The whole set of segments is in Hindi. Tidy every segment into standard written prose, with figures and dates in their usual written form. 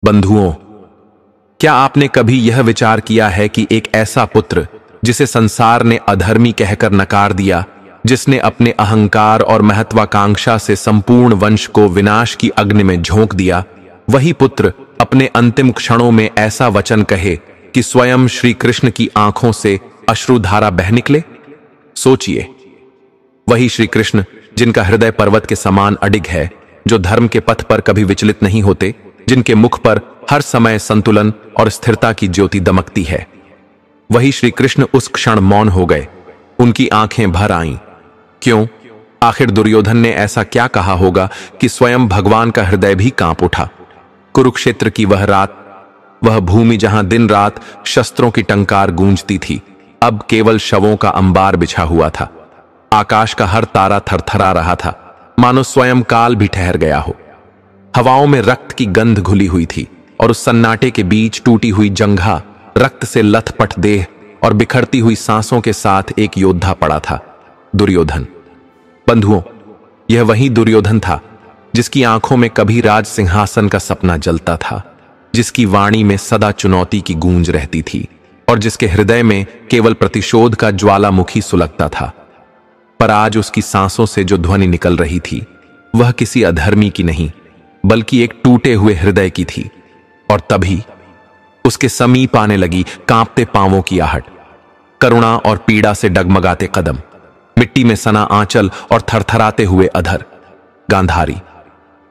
बंधुओं, क्या आपने कभी यह विचार किया है कि एक ऐसा पुत्र जिसे संसार ने अधर्मी कहकर नकार दिया, जिसने अपने अहंकार और महत्वाकांक्षा से संपूर्ण वंश को विनाश की अग्नि में झोंक दिया, वही पुत्र अपने अंतिम क्षणों में ऐसा वचन कहे कि स्वयं श्री कृष्ण की आंखों से अश्रुधारा बह निकले? सोचिए, वही श्री कृष्ण जिनका हृदय पर्वत के समान अडिग है, जो धर्म के पथ पर कभी विचलित नहीं होते, जिनके मुख पर हर समय संतुलन और स्थिरता की ज्योति दमकती है, वही श्री कृष्ण उस क्षण मौन हो गए। उनकी आंखें भर आईं। क्यों? आखिर दुर्योधन ने ऐसा क्या कहा होगा कि स्वयं भगवान का हृदय भी कांप उठा। कुरुक्षेत्र की वह रात, वह भूमि जहां दिन रात शस्त्रों की टंकार गूंजती थी, अब केवल शवों का अंबार बिछा हुआ था। आकाश का हर तारा थरथरा रहा था, मानो स्वयं काल भी ठहर गया हो। हवाओं में रक्त की गंध घुली हुई थी और उस सन्नाटे के बीच टूटी हुई जंघा, रक्त से लथपथ देह और बिखरती हुई सांसों के साथ एक योद्धा पड़ा था, दुर्योधन। बंधुओं, यह वही दुर्योधन था जिसकी आंखों में कभी राज सिंहासन का सपना जलता था, जिसकी वाणी में सदा चुनौती की गूंज रहती थी और जिसके हृदय में केवल प्रतिशोध का ज्वालामुखी सुलगता था। पर आज उसकी सांसों से जो ध्वनि निकल रही थी, वह किसी अधर्मी की नहीं, बल्कि एक टूटे हुए हृदय की थी। और तभी उसके समीप आने लगी कांपते पांवों की आहट, करुणा और पीड़ा से डगमगाते कदम, मिट्टी में सना आंचल और थरथराते हुए अधर। गांधारी,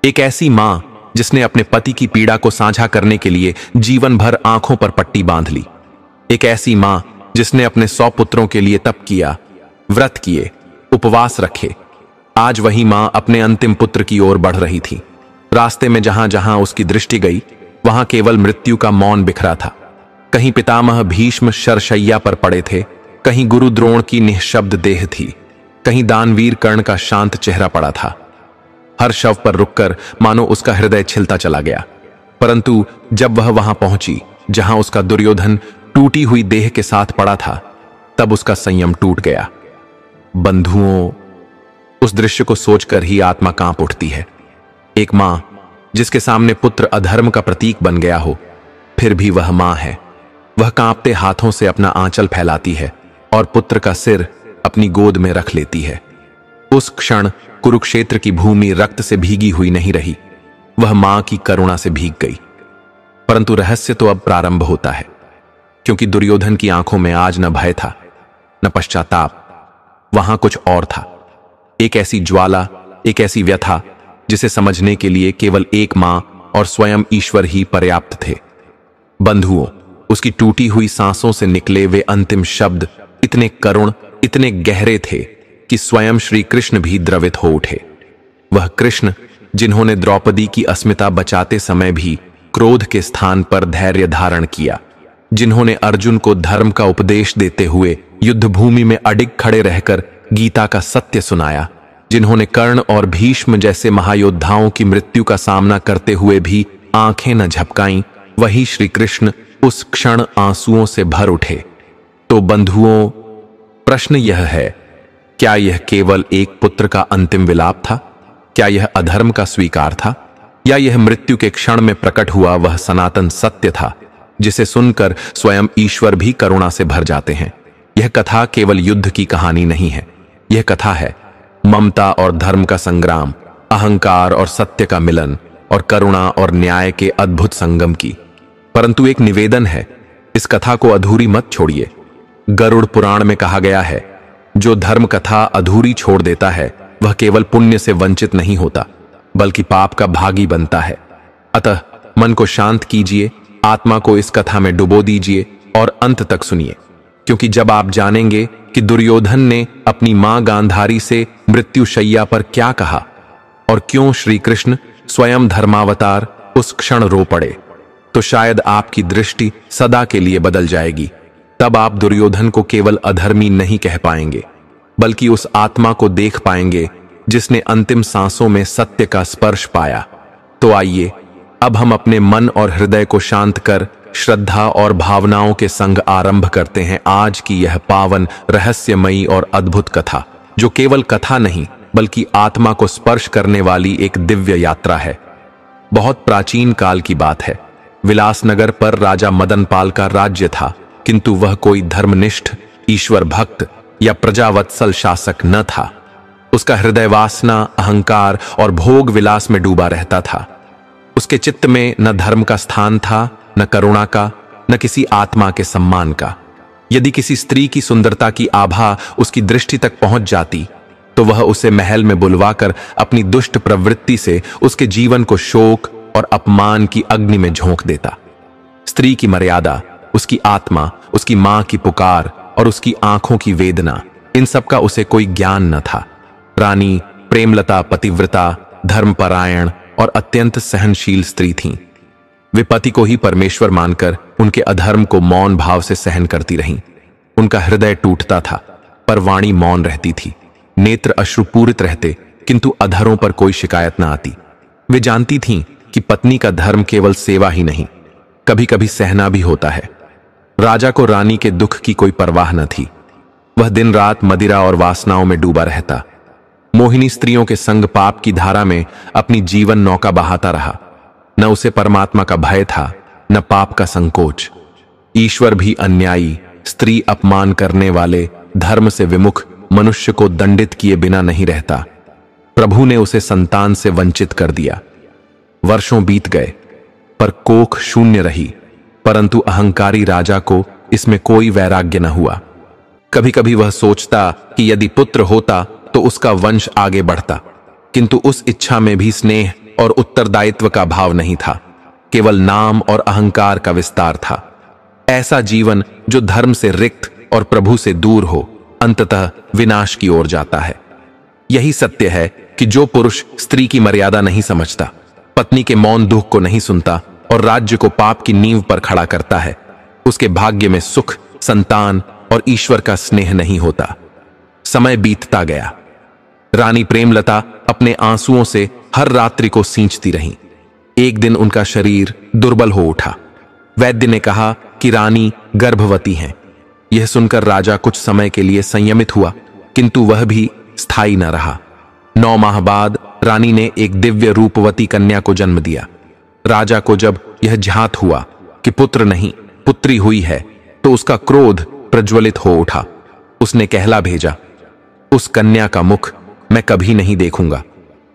एक ऐसी मां जिसने अपने पति की पीड़ा को साझा करने के लिए जीवन भर आंखों पर पट्टी बांध ली। एक ऐसी मां जिसने अपने 100 पुत्रों के लिए तप किया, व्रत किए, उपवास रखे। आज वही मां अपने अंतिम पुत्र की ओर बढ़ रही थी। रास्ते में जहां जहां उसकी दृष्टि गई, वहां केवल मृत्यु का मौन बिखरा था। कहीं पितामह भीष्म शरशैया पर पड़े थे, कहीं गुरु द्रोण की निःशब्द देह थी, कहीं दानवीर कर्ण का शांत चेहरा पड़ा था। हर शव पर रुककर मानो उसका हृदय छिलता चला गया। परंतु जब वह वहां पहुंची जहां उसका दुर्योधन टूटी हुई देह के साथ पड़ा था, तब उसका संयम टूट गया। बंधुओं, उस दृश्य को सोचकर ही आत्मा कांप उठती है। एक मां जिसके सामने पुत्र अधर्म का प्रतीक बन गया हो, फिर भी वह मां है। वह कांपते हाथों से अपना आंचल फैलाती है और पुत्र का सिर अपनी गोद में रख लेती है। उस क्षण कुरुक्षेत्र की भूमि रक्त से भीगी हुई नहीं रही, वह मां की करुणा से भीग गई। परंतु रहस्य तो अब प्रारंभ होता है, क्योंकि दुर्योधन की आंखों में आज न भय था, न पश्चाताप। वहां कुछ और था, एक ऐसी ज्वाला, एक ऐसी व्यथा जिसे समझने के लिए केवल एक मां और स्वयं ईश्वर ही पर्याप्त थे। बंधुओं, उसकी टूटी हुई सांसों से निकले वे अंतिम शब्द इतने करुण, इतने गहरे थे कि स्वयं श्री कृष्ण भी द्रवित हो उठे। वह कृष्ण जिन्होंने द्रौपदी की अस्मिता बचाते समय भी क्रोध के स्थान पर धैर्य धारण किया, जिन्होंने अर्जुन को धर्म का उपदेश देते हुए युद्ध भूमि में अडिग खड़े रहकर गीता का सत्य सुनाया, जिन्होंने कर्ण और भीष्म जैसे महायोद्धाओं की मृत्यु का सामना करते हुए भी आंखें न झपकाईं, वही श्री कृष्ण उस क्षण आंसुओं से भर उठे। तो बंधुओं, प्रश्न यह है, क्या यह केवल एक पुत्र का अंतिम विलाप था? क्या यह अधर्म का स्वीकार था? या यह मृत्यु के क्षण में प्रकट हुआ वह सनातन सत्य था, जिसे सुनकर स्वयं ईश्वर भी करुणा से भर जाते हैं? यह कथा केवल युद्ध की कहानी नहीं है, यह कथा है ममता और धर्म का संग्राम, अहंकार और सत्य का मिलन, और करुणा और न्याय के अद्भुत संगम की। परंतु एक निवेदन है, इस कथा को अधूरी मत छोड़िए। गरुड़ पुराण में कहा गया है, जो धर्म कथा अधूरी छोड़ देता है, वह केवल पुण्य से वंचित नहीं होता, बल्कि पाप का भागी बनता है। अतः मन को शांत कीजिए, आत्मा को इस कथा में डुबो दीजिए और अंत तक सुनिए, क्योंकि जब आप जानेंगे कि दुर्योधन ने अपनी मां गांधारी से मृत्युशैया पर क्या कहा और क्यों श्री कृष्ण स्वयं धर्मावतार उस क्षण रो पड़े, तो शायद आपकी दृष्टि सदा के लिए बदल जाएगी। तब आप दुर्योधन को केवल अधर्मी नहीं कह पाएंगे, बल्कि उस आत्मा को देख पाएंगे जिसने अंतिम सांसों में सत्य का स्पर्श पाया। तो आइए अब हम अपने मन और हृदय को शांत कर श्रद्धा और भावनाओं के संग आरंभ करते हैं आज की यह पावन, रहस्यमयी और अद्भुत कथा, जो केवल कथा नहीं बल्कि आत्मा को स्पर्श करने वाली एक दिव्य यात्रा है। बहुत प्राचीन काल की बात है। विलासनगर पर राजा मदनपाल का राज्य था, किंतु वह कोई धर्मनिष्ठ, ईश्वर भक्त या प्रजावत्सल शासक न था। उसका हृदय वासना, अहंकार और भोग विलास में डूबा रहता था। उसके चित्त में न धर्म का स्थान था, न करुणा का, न किसी आत्मा के सम्मान का। यदि किसी स्त्री की सुंदरता की आभा उसकी दृष्टि तक पहुंच जाती तो वह उसे महल में बुलवाकर अपनी दुष्ट प्रवृत्ति से उसके जीवन को शोक और अपमान की अग्नि में झोंक देता। स्त्री की मर्यादा, उसकी आत्मा, उसकी मां की पुकार और उसकी आंखों की वेदना, इन सब का उसे कोई ज्ञान न था। रानी प्रेमलता पतिव्रता, धर्मपरायण और अत्यंत सहनशील स्त्री थीं। वे पति को ही परमेश्वर मानकर उनके अधर्म को मौन भाव से सहन करती रहीं। उनका हृदय टूटता था पर वाणी मौन रहती थी। नेत्र अश्रुपूरित रहते किंतु अधरों पर कोई शिकायत न आती। वे जानती थीं कि पत्नी का धर्म केवल सेवा ही नहीं, कभी कभी सहना भी होता है। राजा को रानी के दुख की कोई परवाह न थी। वह दिन रात मदिरा और वासनाओं में डूबा रहता। मोहिनी स्त्रियों के संग पाप की धारा में अपनी जीवन नौका बहाता रहा। न उसे परमात्मा का भय था, न पाप का संकोच। ईश्वर भी अन्यायी, स्त्री अपमान करने वाले, धर्म से विमुख मनुष्य को दंडित किए बिना नहीं रहता। प्रभु ने उसे संतान से वंचित कर दिया। वर्षों बीत गए पर कोख शून्य रही, परंतु अहंकारी राजा को इसमें कोई वैराग्य न हुआ। कभी कभी वह सोचता कि यदि पुत्र होता तो उसका वंश आगे बढ़ता, किंतु उस इच्छा में भी स्नेह और उत्तरदायित्व का भाव नहीं था, केवल नाम और अहंकार का विस्तार था। ऐसा जीवन जो धर्म से रिक्त और प्रभु से दूर हो, अंततः विनाश की ओर जाता है। यही सत्य है कि जो पुरुष स्त्री की मर्यादा नहीं समझता, पत्नी के मौन दुख को नहीं सुनता और राज्य को पाप की नींव पर खड़ा करता है, उसके भाग्य में सुख, संतान और ईश्वर का स्नेह नहीं होता। समय बीतता गया। रानी प्रेमलता अपने आंसुओं से हर रात्रि को सींचती रहीं। एक दिन उनका शरीर दुर्बल हो उठा। वैद्य ने कहा कि रानी गर्भवती हैं। यह सुनकर राजा कुछ समय के लिए संयमित हुआ, किंतु वह भी स्थायी न रहा। 9 माह बाद रानी ने एक दिव्य रूपवती कन्या को जन्म दिया। राजा को जब यह ज्ञात हुआ कि पुत्र नहीं पुत्री हुई है तो उसका क्रोध प्रज्वलित हो उठा। उसने कहला भेजा, उस कन्या का मुख मैं कभी नहीं देखूंगा।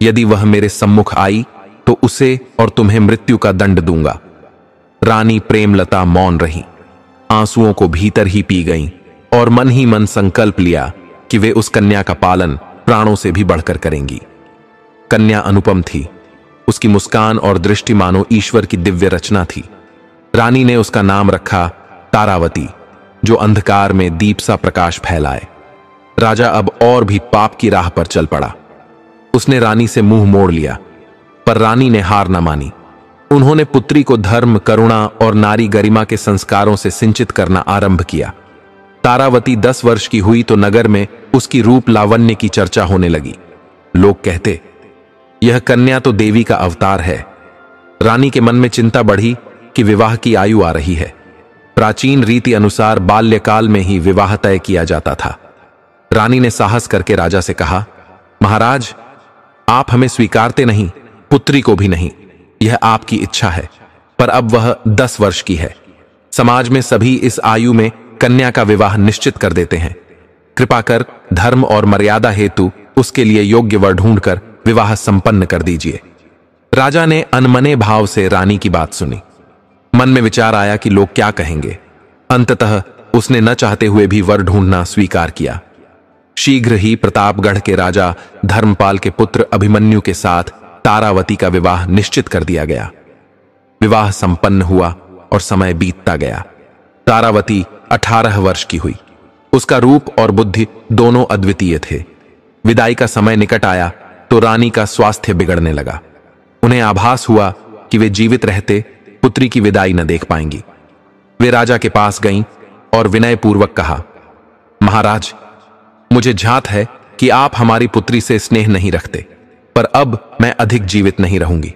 यदि वह मेरे सम्मुख आई तो उसे और तुम्हें मृत्यु का दंड दूंगा। रानी प्रेमलता मौन रही, आंसुओं को भीतर ही पी गईं और मन ही मन संकल्प लिया कि वे उस कन्या का पालन प्राणों से भी बढ़कर करेंगी। कन्या अनुपम थी। उसकी मुस्कान और दृष्टि मानो ईश्वर की दिव्य रचना थी। रानी ने उसका नाम रखा तारावती, जो अंधकार में दीप सा प्रकाश फैलाए। राजा अब और भी पाप की राह पर चल पड़ा। उसने रानी से मुंह मोड़ लिया, पर रानी ने हार न मानी। उन्होंने पुत्री को धर्म, करुणा और नारी गरिमा के संस्कारों से सिंचित करना आरंभ किया। तारावती 10 वर्ष की हुई तो नगर में उसकी रूप लावण्य की चर्चा होने लगी। लोग कहते, यह कन्या तो देवी का अवतार है। रानी के मन में चिंता बढ़ी कि विवाह की आयु आ रही है। प्राचीन रीति अनुसार बाल्यकाल में ही विवाह तय किया जाता था। रानी ने साहस करके राजा से कहा, महाराज, आप हमें स्वीकारते नहीं, पुत्री को भी नहीं। यह आपकी इच्छा है, पर अब वह 10 वर्ष की है। समाज में सभी इस आयु में कन्या का विवाह निश्चित कर देते हैं। कृपा कर धर्म और मर्यादा हेतु उसके लिए योग्य वर ढूंढकर विवाह संपन्न कर दीजिए। राजा ने अनमने भाव से रानी की बात सुनी। मन में विचार आया कि लोग क्या कहेंगे। अंततः उसने न चाहते हुए भी वर ढूंढना स्वीकार किया। शीघ्र ही प्रतापगढ़ के राजा धर्मपाल के पुत्र अभिमन्यु के साथ तारावती का विवाह निश्चित कर दिया गया। विवाह संपन्न हुआ और समय बीतता गया। तारावती 18 वर्ष की हुई। उसका रूप और बुद्धि दोनों अद्वितीय थे। विदाई का समय निकट आया तो रानी का स्वास्थ्य बिगड़ने लगा। उन्हें आभास हुआ कि वे जीवित रहते पुत्री की विदाई न देख पाएंगी। वे राजा के पास गईं और विनयपूर्वक कहा, महाराज, मुझे झात है कि आप हमारी पुत्री से स्नेह नहीं रखते, पर अब मैं अधिक जीवित नहीं रहूंगी।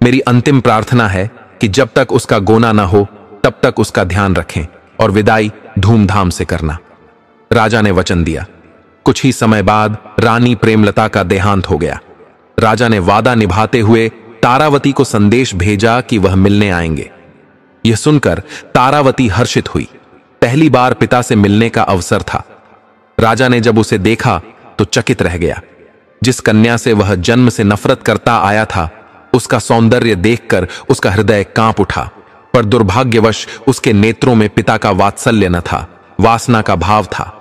मेरी अंतिम प्रार्थना है कि जब तक उसका गोना न हो तब तक उसका ध्यान रखें और विदाई धूमधाम से करना। राजा ने वचन दिया। कुछ ही समय बाद रानी प्रेमलता का देहांत हो गया। राजा ने वादा निभाते हुए तारावती को संदेश भेजा कि वह मिलने आएंगे। यह सुनकर तारावती हर्षित हुई। पहली बार पिता से मिलने का अवसर था। राजा ने जब उसे देखा तो चकित रह गया। जिस कन्या से वह जन्म से नफरत करता आया था, उसका सौंदर्य देखकर उसका हृदय कांप उठा। पर दुर्भाग्यवश उसके नेत्रों में पिता का वात्सल्य न था, वासना का भाव था।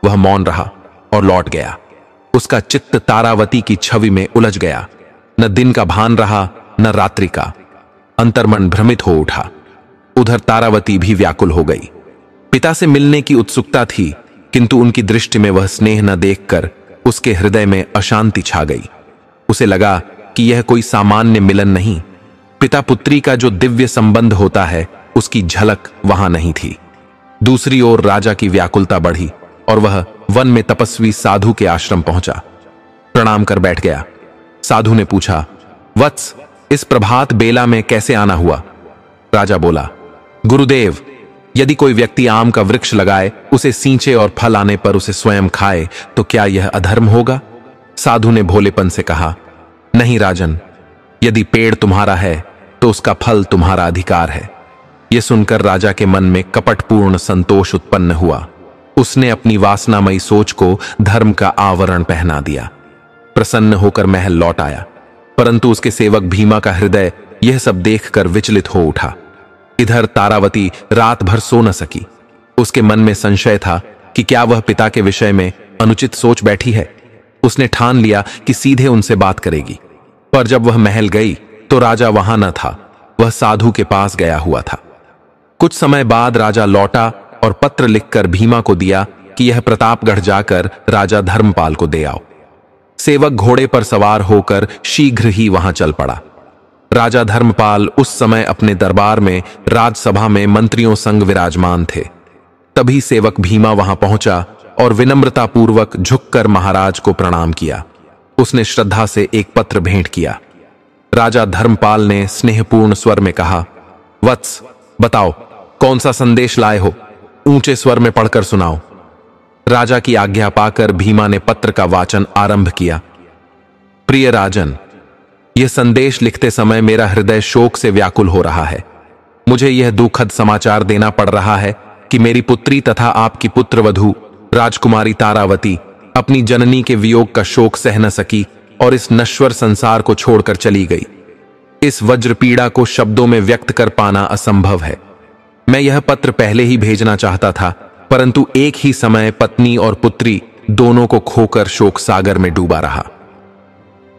वह मौन रहा और लौट गया। उसका चित्त तारावती की छवि में उलझ गया। न दिन का भान रहा, न रात्रि का। अंतर्मन भ्रमित हो उठा। उधर तारावती भी व्याकुल हो गई। पिता से मिलने की उत्सुकता थी, किंतु उनकी दृष्टि में वह स्नेह न देखकर उसके हृदय में अशांति छा गई। उसे लगा कि यह कोई सामान्य मिलन नहीं, पिता पुत्री का जो दिव्य संबंध होता है उसकी झलक वहां नहीं थी। दूसरी ओर राजा की व्याकुलता बढ़ी और वह वन में तपस्वी साधु के आश्रम पहुंचा। प्रणाम कर बैठ गया। साधु ने पूछा, वत्स, इस प्रभात बेला में कैसे आना हुआ? राजा बोला, गुरुदेव, यदि कोई व्यक्ति आम का वृक्ष लगाए, उसे सींचे और फल आने पर उसे स्वयं खाए तो क्या यह अधर्म होगा? साधु ने भोलेपन से कहा, नहीं राजन, यदि पेड़ तुम्हारा है तो उसका फल तुम्हारा अधिकार है। यह सुनकर राजा के मन में कपटपूर्ण संतोष उत्पन्न हुआ। उसने अपनी वासनामयी सोच को धर्म का आवरण पहना दिया। प्रसन्न होकर महल लौट आया, परंतु उसके सेवक भीमा का हृदय यह सब देखकर विचलित हो उठा। इधर तारावती रात भर सो न सकी। उसके मन में संशय था कि क्या वह पिता के विषय में अनुचित सोच बैठी है। उसने ठान लिया कि सीधे उनसे बात करेगी। पर जब वह महल गई तो राजा वहां न था, वह साधु के पास गया हुआ था। कुछ समय बाद राजा लौटा और पत्र लिखकर भीमा को दिया कि यह प्रतापगढ़ जाकर राजा धर्मपाल को दे आओ। सेवक घोड़े पर सवार होकर शीघ्र ही वहां चल पड़ा। राजा धर्मपाल उस समय अपने दरबार में राजसभा में मंत्रियों संग विराजमान थे। तभी सेवक भीमा वहां पहुंचा और विनम्रतापूर्वक झुककर महाराज को प्रणाम किया। उसने श्रद्धा से एक पत्र भेंट किया। राजा धर्मपाल ने स्नेहपूर्ण स्वर में कहा, वत्स, बताओ कौन सा संदेश लाए हो? ऊंचे स्वर में पढ़कर सुनाओ। राजा की आज्ञा पाकर भीमा ने पत्र का वाचन आरंभ किया। प्रिय राजन, यह संदेश लिखते समय मेरा हृदय शोक से व्याकुल हो रहा है। मुझे यह दुखद समाचार देना पड़ रहा है कि मेरी पुत्री तथा आपकी पुत्रवधू राजकुमारी तारावती अपनी जननी के वियोग का शोक सह न सकी और इस नश्वर संसार को छोड़कर चली गई। इस वज्र पीड़ा को शब्दों में व्यक्त कर पाना असंभव है। मैं यह पत्र पहले ही भेजना चाहता था, परंतु एक ही समय पत्नी और पुत्री दोनों को खोकर शोक सागर में डूबा रहा।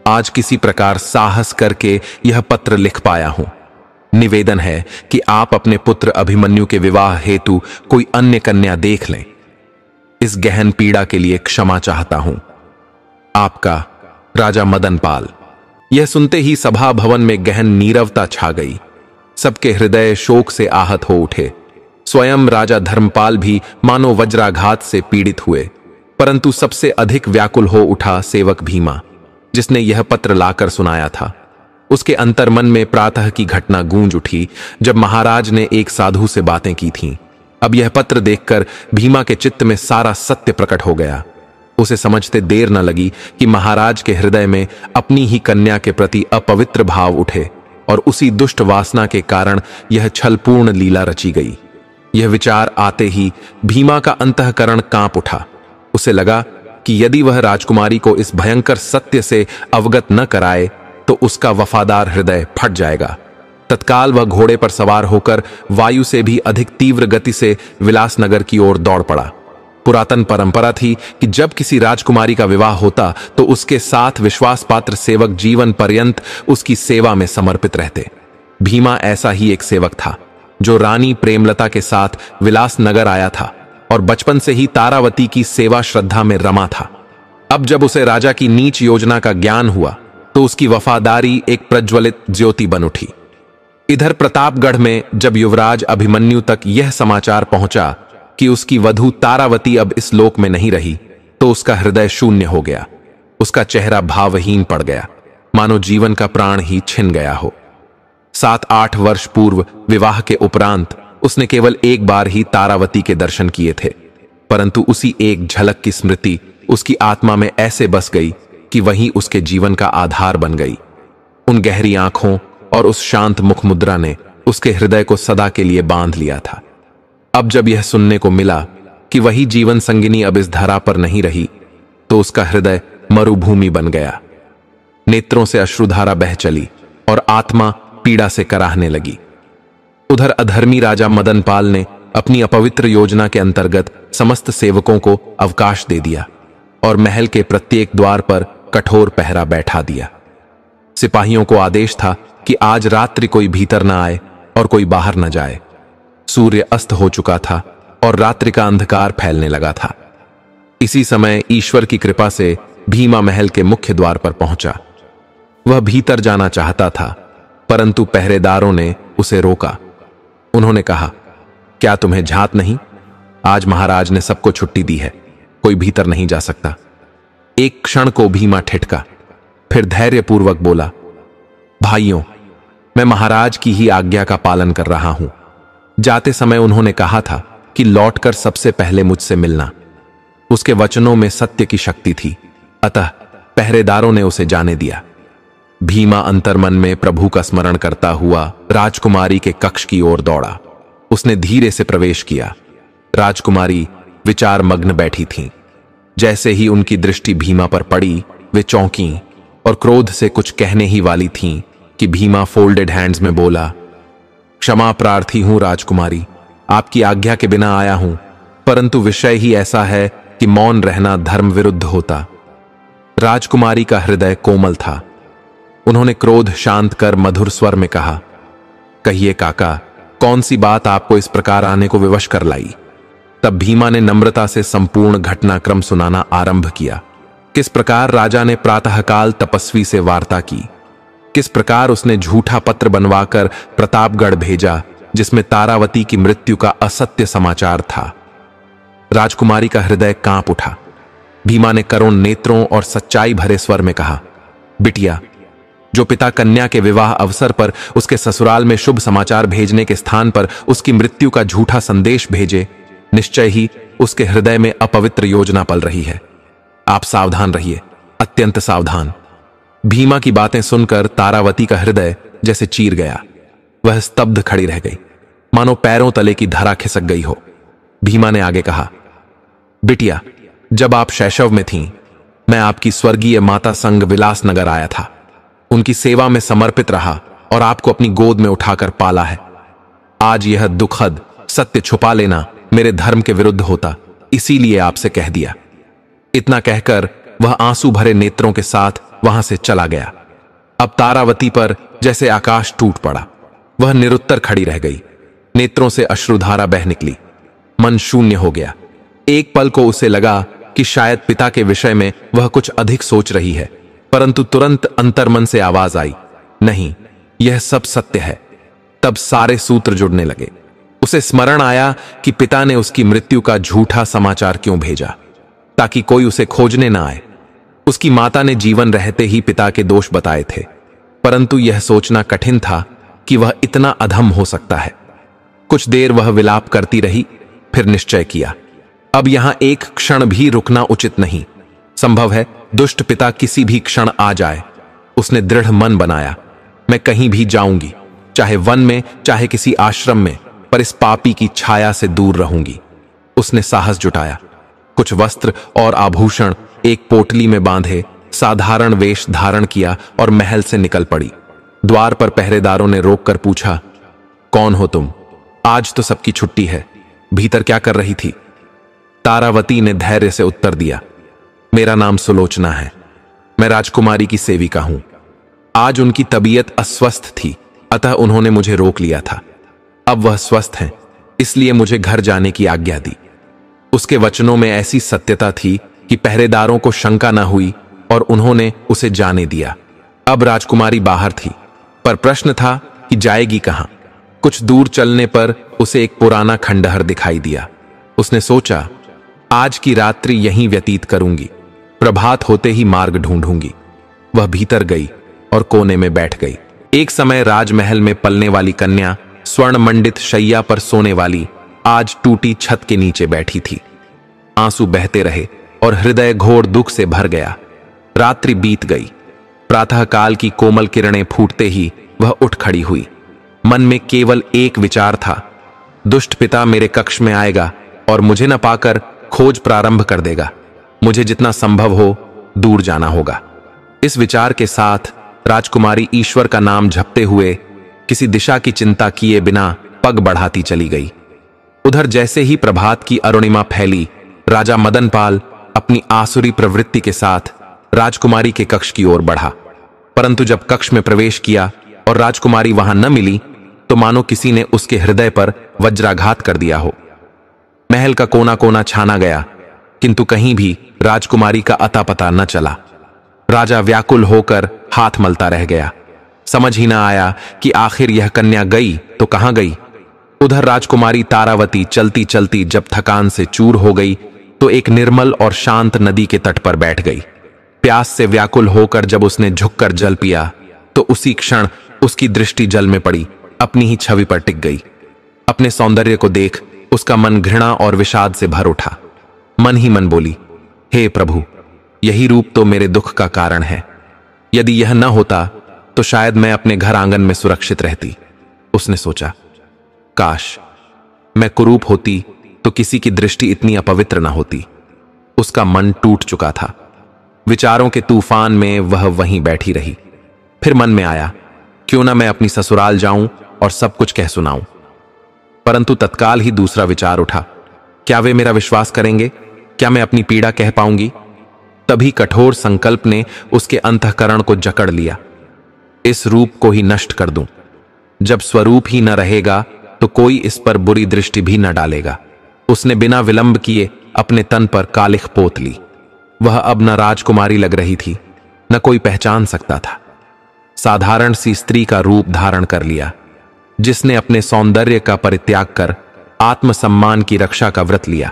आज किसी प्रकार साहस करके यह पत्र लिख पाया हूं। निवेदन है कि आप अपने पुत्र अभिमन्यु के विवाह हेतु कोई अन्य कन्या देख लें। इस गहन पीड़ा के लिए क्षमा चाहता हूं। आपका राजा मदनपाल। यह सुनते ही सभा भवन में गहन नीरवता छा गई। सबके हृदय शोक से आहत हो उठे। स्वयं राजा धर्मपाल भी मानो वज्राघात से पीड़ित हुए, परंतु सबसे अधिक व्याकुल हो उठा सेवक भीमा, जिसने यह पत्र लाकर सुनाया था। उसके अंतर्मन में प्रातः की घटना गूंज उठी जब महाराज ने एक साधु से बातें की थीं। अब यह पत्र देखकर भीमा के चित्त में सारा सत्य प्रकट हो गया। उसे समझते देर न लगी कि महाराज के हृदय में अपनी ही कन्या के प्रति अपवित्र भाव उठे और उसी दुष्ट वासना के कारण यह छलपूर्ण लीला रची गई। यह विचार आते ही भीमा का अंतःकरण कांप उठा। उसे लगा कि यदि वह राजकुमारी को इस भयंकर सत्य से अवगत न कराए तो उसका वफादार हृदय फट जाएगा। तत्काल वह घोड़े पर सवार होकर वायु से भी अधिक तीव्र गति से विलासनगर की ओर दौड़ पड़ा। पुरातन परंपरा थी कि जब किसी राजकुमारी का विवाह होता तो उसके साथ विश्वास पात्र सेवक जीवन पर्यंत उसकी सेवा में समर्पित रहते। भीमा ऐसा ही एक सेवक था जो रानी प्रेमलता के साथ विलासनगर आया था और बचपन से ही तारावती की सेवा श्रद्धा में रमा था। अब जब उसे राजा की नीच योजना का ज्ञान हुआ तो उसकी वफादारी एक प्रज्वलित ज्योति बन उठी। इधर प्रतापगढ़ में जब युवराज अभिमन्यु तक यह समाचार पहुंचा कि उसकी वधू तारावती अब इस लोक में नहीं रही, तो उसका हृदय शून्य हो गया। उसका चेहरा भावहीन पड़ गया, मानो जीवन का प्राण ही छिन गया हो। 7-8 वर्ष पूर्व विवाह के उपरांत उसने केवल एक बार ही तारावती के दर्शन किए थे, परंतु उसी एक झलक की स्मृति उसकी आत्मा में ऐसे बस गई कि वही उसके जीवन का आधार बन गई। उन गहरी आंखों और उस शांत मुख मुद्रा ने उसके हृदय को सदा के लिए बांध लिया था। अब जब यह सुनने को मिला कि वही जीवन संगिनी अब इस धरा पर नहीं रही, तो उसका हृदय मरुभूमि बन गया। नेत्रों से अश्रुधारा बह चली और आत्मा पीड़ा से कराहने लगी। उधर अधर्मी राजा मदनपाल ने अपनी अपवित्र योजना के अंतर्गत समस्त सेवकों को अवकाश दे दिया और महल के प्रत्येक द्वार पर कठोर पहरा बैठा दिया। सिपाहियों को आदेश था कि आज रात्रि कोई भीतर न आए और कोई बाहर न जाए। सूर्य अस्त हो चुका था और रात्रि का अंधकार फैलने लगा था। इसी समय ईश्वर की कृपा से भीमा महल के मुख्य द्वार पर पहुंचा। वह भीतर जाना चाहता था, परंतु पहरेदारों ने उसे रोका। उन्होंने कहा, क्या तुम्हें झात नहीं? आज महाराज ने सबको छुट्टी दी है, कोई भीतर नहीं जा सकता। एक क्षण को भीमा ठिठका, फिर धैर्यपूर्वक बोला, भाइयों, मैं महाराज की ही आज्ञा का पालन कर रहा हूं। जाते समय उन्होंने कहा था कि लौटकर सबसे पहले मुझसे मिलना। उसके वचनों में सत्य की शक्ति थी, अतः पहरेदारों ने उसे जाने दिया। भीमा अंतर्मन में प्रभु का स्मरण करता हुआ राजकुमारी के कक्ष की ओर दौड़ा। उसने धीरे से प्रवेश किया। राजकुमारी विचार मग्न बैठी थीं। जैसे ही उनकी दृष्टि भीमा पर पड़ी, वे चौंकीं और क्रोध से कुछ कहने ही वाली थीं कि भीमा फोल्डेड हैंड्स में बोला, क्षमा प्रार्थी हूं राजकुमारी, आपकी आज्ञा के बिना आया हूं, परंतु विषय ही ऐसा है कि मौन रहना धर्म विरुद्ध होता। राजकुमारी का हृदय कोमल था। उन्होंने क्रोध शांत कर मधुर स्वर में कहा, कहिए काका, कौन सी बात आपको इस प्रकार आने को विवश कर लाई? तब भीमा ने नम्रता से संपूर्ण घटनाक्रम सुनाना आरंभ किया। किस प्रकार राजा ने प्रातःकाल तपस्वी से वार्ता की, किस प्रकार उसने झूठा पत्र बनवाकर प्रतापगढ़ भेजा जिसमें तारावती की मृत्यु का असत्य समाचार था। राजकुमारी का हृदय कांप उठा। भीमा ने करुण नेत्रों और सच्चाई भरे स्वर में कहा, बिटिया, जो पिता कन्या के विवाह अवसर पर उसके ससुराल में शुभ समाचार भेजने के स्थान पर उसकी मृत्यु का झूठा संदेश भेजे, निश्चय ही उसके हृदय में अपवित्र योजना पल रही है। आप सावधान रहिए, अत्यंत सावधान। भीमा की बातें सुनकर तारावती का हृदय जैसे चीर गया। वह स्तब्ध खड़ी रह गई, मानो पैरों तले की धरा खिसक गई हो। भीमा ने आगे कहा, बिटिया, जब आप शैशव में थीं, मैं आपकी स्वर्गीय माता संग विलासनगर आया था। उनकी सेवा में समर्पित रहा और आपको अपनी गोद में उठाकर पाला है। आज यह दुखद सत्य छुपा लेना मेरे धर्म के विरुद्ध होता, इसीलिए आपसे कह दिया। इतना कहकर वह आंसू भरे नेत्रों के साथ वहां से चला गया। अब तारावती पर जैसे आकाश टूट पड़ा। वह निरुत्तर खड़ी रह गई। नेत्रों से अश्रुधारा बह निकली। मन शून्य हो गया। एक पल को उसे लगा कि शायद पिता के विषय में वह कुछ अधिक सोच रही है, परंतु तुरंत अंतर्मन से आवाज आई, नहीं, यह सब सत्य है। तब सारे सूत्र जुड़ने लगे। उसे स्मरण आया कि पिता ने उसकी मृत्यु का झूठा समाचार क्यों भेजा, ताकि कोई उसे खोजने ना आए। उसकी माता ने जीवन रहते ही पिता के दोष बताए थे, परंतु यह सोचना कठिन था कि वह इतना अधम हो सकता है। कुछ देर वह विलाप करती रही, फिर निश्चय किया, अब यहां एक क्षण भी रुकना उचित नहीं। संभव है दुष्ट पिता किसी भी क्षण आ जाए। उसने दृढ़ मन बनाया, मैं कहीं भी जाऊंगी, चाहे वन में, चाहे किसी आश्रम में, पर इस पापी की छाया से दूर रहूंगी। उसने साहस जुटाया। कुछ वस्त्र और आभूषण एक पोटली में बांधे, साधारण वेश धारण किया और महल से निकल पड़ी। द्वार पर पहरेदारों ने रोककर पूछा, कौन हो तुम? आज तो सबकी छुट्टी है, भीतर क्या कर रही थी? तारावती ने धैर्य से उत्तर दिया, मेरा नाम सुलोचना है, मैं राजकुमारी की सेविका हूं। आज उनकी तबीयत अस्वस्थ थी, अतः उन्होंने मुझे रोक लिया था। अब वह स्वस्थ हैं, इसलिए मुझे घर जाने की आज्ञा दी। उसके वचनों में ऐसी सत्यता थी कि पहरेदारों को शंका न हुई और उन्होंने उसे जाने दिया। अब राजकुमारी बाहर थी, पर प्रश्न था कि जाएगी कहां। कुछ दूर चलने पर उसे एक पुराना खंडहर दिखाई दिया। उसने सोचा, आज की रात्रि यहीं व्यतीत करूंगी, प्रभात होते ही मार्ग ढूंढूंगी। वह भीतर गई और कोने में बैठ गई। एक समय राजमहल में पलने वाली कन्या स्वर्ण मंडित शैया पर सोने वाली आज टूटी छत के नीचे बैठी थी। आंसू बहते रहे और हृदय घोर दुख से भर गया। रात्रि बीत गई। प्रातःकाल की कोमल किरणें फूटते ही वह उठ खड़ी हुई। मन में केवल एक विचार था, दुष्ट पिता मेरे कक्ष में आएगा और मुझे न पाकर खोज प्रारंभ कर देगा। मुझे जितना संभव हो दूर जाना होगा। इस विचार के साथ राजकुमारी ईश्वर का नाम जपते हुए किसी दिशा की चिंता किए बिना पग बढ़ाती चली गई। उधर जैसे ही प्रभात की अरुणिमा फैली, राजा मदनपाल अपनी आसुरी प्रवृत्ति के साथ राजकुमारी के कक्ष की ओर बढ़ा। परंतु जब कक्ष में प्रवेश किया और राजकुमारी वहां न मिली तो मानो किसी ने उसके हृदय पर वज्राघात कर दिया हो। महल का कोना कोना छाना गया, किंतु कहीं भी राजकुमारी का अता पता न चला। राजा व्याकुल होकर हाथ मलता रह गया। समझ ही न आया कि आखिर यह कन्या गई तो कहां गई। उधर राजकुमारी तारावती चलती चलती जब थकान से चूर हो गई तो एक निर्मल और शांत नदी के तट पर बैठ गई। प्यास से व्याकुल होकर जब उसने झुककर जल पिया तो उसी क्षण उसकी दृष्टि जल में पड़ी, अपनी ही छवि पर टिक गई। अपने सौंदर्य को देख उसका मन घृणा और विषाद से भर उठा। मन ही मन बोली, हे प्रभु, यही रूप तो मेरे दुख का कारण है। यदि यह न होता तो शायद मैं अपने घर आंगन में सुरक्षित रहती। उसने सोचा, काश मैं कुरूप होती तो किसी की दृष्टि इतनी अपवित्र न होती। उसका मन टूट चुका था। विचारों के तूफान में वह वहीं बैठी रही। फिर मन में आया, क्यों ना मैं अपनी ससुराल जाऊं और सब कुछ कह सुनाऊं। परंतु तत्काल ही दूसरा विचार उठा, क्या वे मेरा विश्वास करेंगे? क्या मैं अपनी पीड़ा कह पाऊंगी? तभी कठोर संकल्प ने उसके अंतःकरण को जकड़ लिया, इस रूप को ही नष्ट कर दूं। जब स्वरूप ही न रहेगा तो कोई इस पर बुरी दृष्टि भी न डालेगा। उसने बिना विलंब किए अपने तन पर कालिख पोत ली। वह अब न राजकुमारी लग रही थी, न कोई पहचान सकता था। साधारण सी स्त्री का रूप धारण कर लिया, जिसने अपने सौंदर्य का परित्याग कर आत्मसम्मान की रक्षा का व्रत लिया।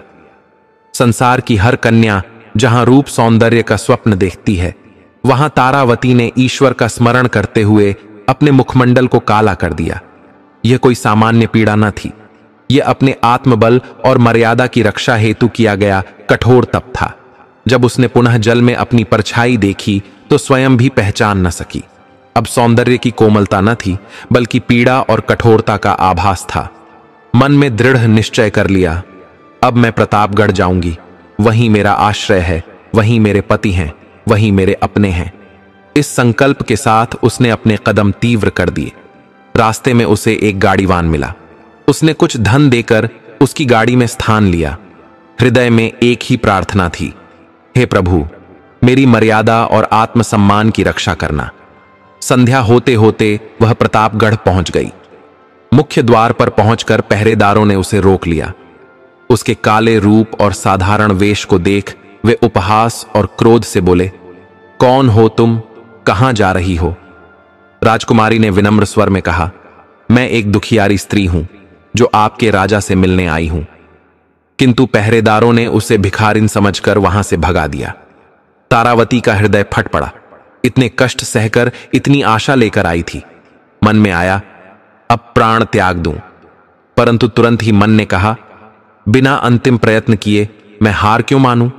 संसार की हर कन्या जहां रूप सौंदर्य का स्वप्न देखती है, वहां तारावती ने ईश्वर का स्मरण करते हुए अपने मुखमंडल को काला कर दिया। यह कोई सामान्य पीड़ा न थी, यह अपने आत्मबल और मर्यादा की रक्षा हेतु किया गया कठोर तप था। जब उसने पुनः जल में अपनी परछाई देखी तो स्वयं भी पहचान न सकी। अब सौंदर्य की कोमलता न थी, बल्कि पीड़ा और कठोरता का आभास था। मन में दृढ़ निश्चय कर लिया, अब मैं प्रतापगढ़ जाऊंगी। वहीं मेरा आश्रय है, वहीं मेरे पति हैं, वहीं मेरे अपने हैं। इस संकल्प के साथ उसने अपने कदम तीव्र कर दिए। रास्ते में उसे एक गाड़ीवान मिला। उसने कुछ धन देकर उसकी गाड़ी में स्थान लिया। हृदय में एक ही प्रार्थना थी, हे प्रभु, मेरी मर्यादा और आत्मसम्मान की रक्षा करना। संध्या होते होते वह प्रतापगढ़ पहुंच गई। मुख्य द्वार पर पहुंचकर पहरेदारों ने उसे रोक लिया। उसके काले रूप और साधारण वेश को देख वे उपहास और क्रोध से बोले, कौन हो तुम? कहां जा रही हो? राजकुमारी ने विनम्र स्वर में कहा, मैं एक दुखियारी स्त्री हूं जो आपके राजा से मिलने आई हूं। किंतु पहरेदारों ने उसे भिखारिन समझकर वहां से भगा दिया। तारावती का हृदय फट पड़ा। इतने कष्ट सहकर इतनी आशा लेकर आई थी। मन में आया, अब प्राण त्याग दूं। परंतु तुरंत ही मन ने कहा, बिना अंतिम प्रयत्न किए मैं हार क्यों मानूं?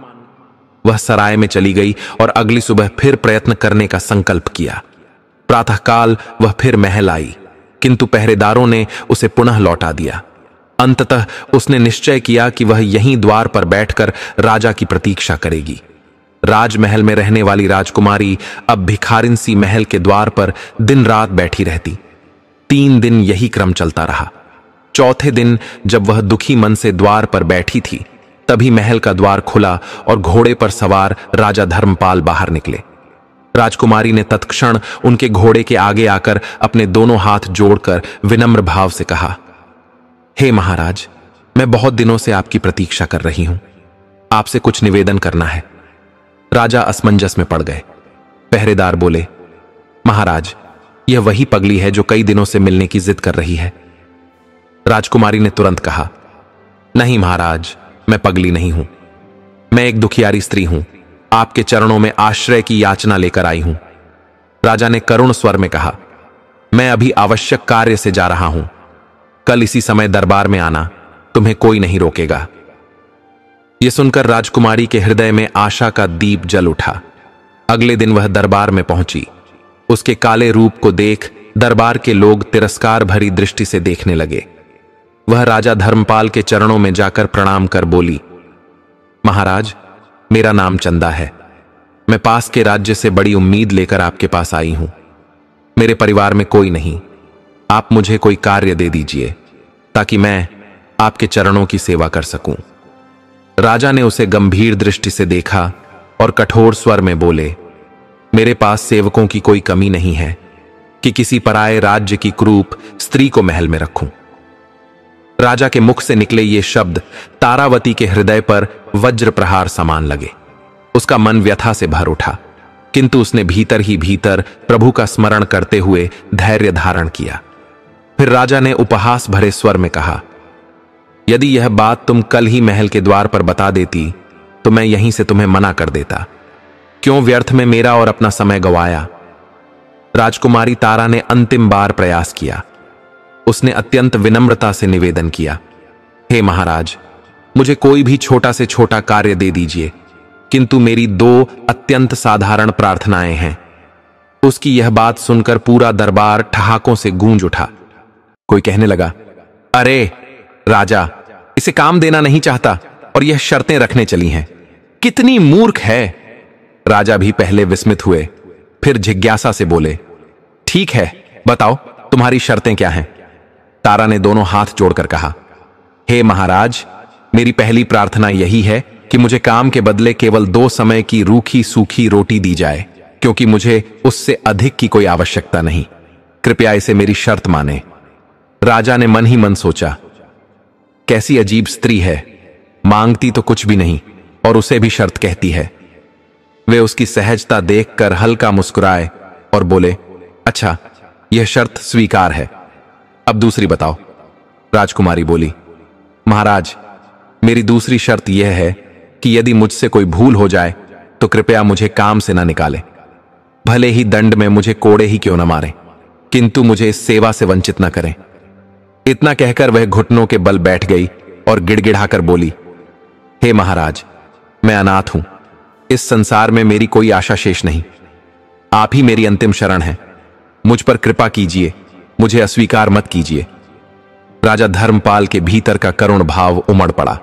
वह सराय में चली गई और अगली सुबह फिर प्रयत्न करने का संकल्प किया। प्रातःकाल वह फिर महल आई, किंतु पहरेदारों ने उसे पुनः लौटा दिया। अंततः उसने निश्चय किया कि वह यहीं द्वार पर बैठकर राजा की प्रतीक्षा करेगी। राजमहल में रहने वाली राजकुमारी अब भिखारिन सी महल के द्वार पर दिन रात बैठी रहती। 3 दिन यही क्रम चलता रहा। चौथे दिन जब वह दुखी मन से द्वार पर बैठी थी, तभी महल का द्वार खुला और घोड़े पर सवार राजा धर्मपाल बाहर निकले। राजकुमारी ने तत्क्षण उनके घोड़े के आगे आकर अपने दोनों हाथ जोड़कर विनम्र भाव से कहा, हे महाराज, मैं बहुत दिनों से आपकी प्रतीक्षा कर रही हूं। आपसे कुछ निवेदन करना है। राजा असमंजस में पड़ गए। पहरेदार बोले, महाराज, यह वही पगली है जो कई दिनों से मिलने की जिद कर रही है। राजकुमारी ने तुरंत कहा, नहीं महाराज, मैं पगली नहीं हूं। मैं एक दुखियारी स्त्री हूं। आपके चरणों में आश्रय की याचना लेकर आई हूं। राजा ने करुण स्वर में कहा, मैं अभी आवश्यक कार्य से जा रहा हूं। कल इसी समय दरबार में आना, तुम्हें कोई नहीं रोकेगा। यह सुनकर राजकुमारी के हृदय में आशा का दीप जल उठा। अगले दिन वह दरबार में पहुंची। उसके काले रूप को देख दरबार के लोग तिरस्कार भरी दृष्टि से देखने लगे। वह राजा धर्मपाल के चरणों में जाकर प्रणाम कर बोली, महाराज, मेरा नाम चंदा है। मैं पास के राज्य से बड़ी उम्मीद लेकर आपके पास आई हूं। मेरे परिवार में कोई नहीं। आप मुझे कोई कार्य दे दीजिए ताकि मैं आपके चरणों की सेवा कर सकूं। राजा ने उसे गंभीर दृष्टि से देखा और कठोर स्वर में बोले, मेरे पास सेवकों की कोई कमी नहीं है कि किसी पराये राज्य की क्रूप स्त्री को महल में रखूं। राजा के मुख से निकले ये शब्द तारावती के हृदय पर वज्र प्रहार समान लगे। उसका मन व्यथा से भर उठा, किंतु उसने भीतर ही भीतर प्रभु का स्मरण करते हुए धैर्य धारण किया। फिर राजा ने उपहास भरे स्वर में कहा, यदि यह बात तुम कल ही महल के द्वार पर बता देती तो मैं यहीं से तुम्हें मना कर देता। क्यों व्यर्थ में मेरा और अपना समय गवाया? राजकुमारी तारा ने अंतिम बार प्रयास किया। उसने अत्यंत विनम्रता से निवेदन किया, हे महाराज, मुझे कोई भी छोटा से छोटा कार्य दे दीजिए, किंतु मेरी 2 अत्यंत साधारण प्रार्थनाएं हैं। उसकी यह बात सुनकर पूरा दरबार ठहाकों से गूंज उठा। कोई कहने लगा, अरे राजा, इसे काम देना नहीं चाहता और यह शर्तें रखने चली हैं। कितनी मूर्ख है। राजा भी पहले विस्मित हुए, फिर जिज्ञासा से बोले, ठीक है, बताओ तुम्हारी शर्तें क्या हैं? तारा ने दोनों हाथ जोड़कर कहा, हे महाराज, मेरी पहली प्रार्थना यही है कि मुझे काम के बदले केवल 2 समय की रूखी सूखी रोटी दी जाए, क्योंकि मुझे उससे अधिक की कोई आवश्यकता नहीं। कृपया इसे मेरी शर्त माने। राजा ने मन ही मन सोचा, कैसी अजीब स्त्री है, मांगती तो कुछ भी नहीं और उसे भी शर्त कहती है। वे उसकी सहजता देखकर हल्का मुस्कुराए और बोले, अच्छा, यह शर्त स्वीकार है। अब दूसरी बताओ। राजकुमारी बोली, महाराज, मेरी दूसरी शर्त यह है कि यदि मुझसे कोई भूल हो जाए तो कृपया मुझे काम से ना निकालें। भले ही दंड में मुझे कोड़े ही क्यों न मारें, किंतु मुझे इस सेवा से वंचित न करें। इतना कहकर वह घुटनों के बल बैठ गई और गिड़गिड़ाकर बोली, हे महाराज, मैं अनाथ हूं। इस संसार में मेरी कोई आशा शेष नहीं। आप ही मेरी अंतिम शरण हैं। मुझ पर कृपा कीजिए, मुझे अस्वीकार मत कीजिए। राजा धर्मपाल के भीतर का करुण भाव उमड़ पड़ा।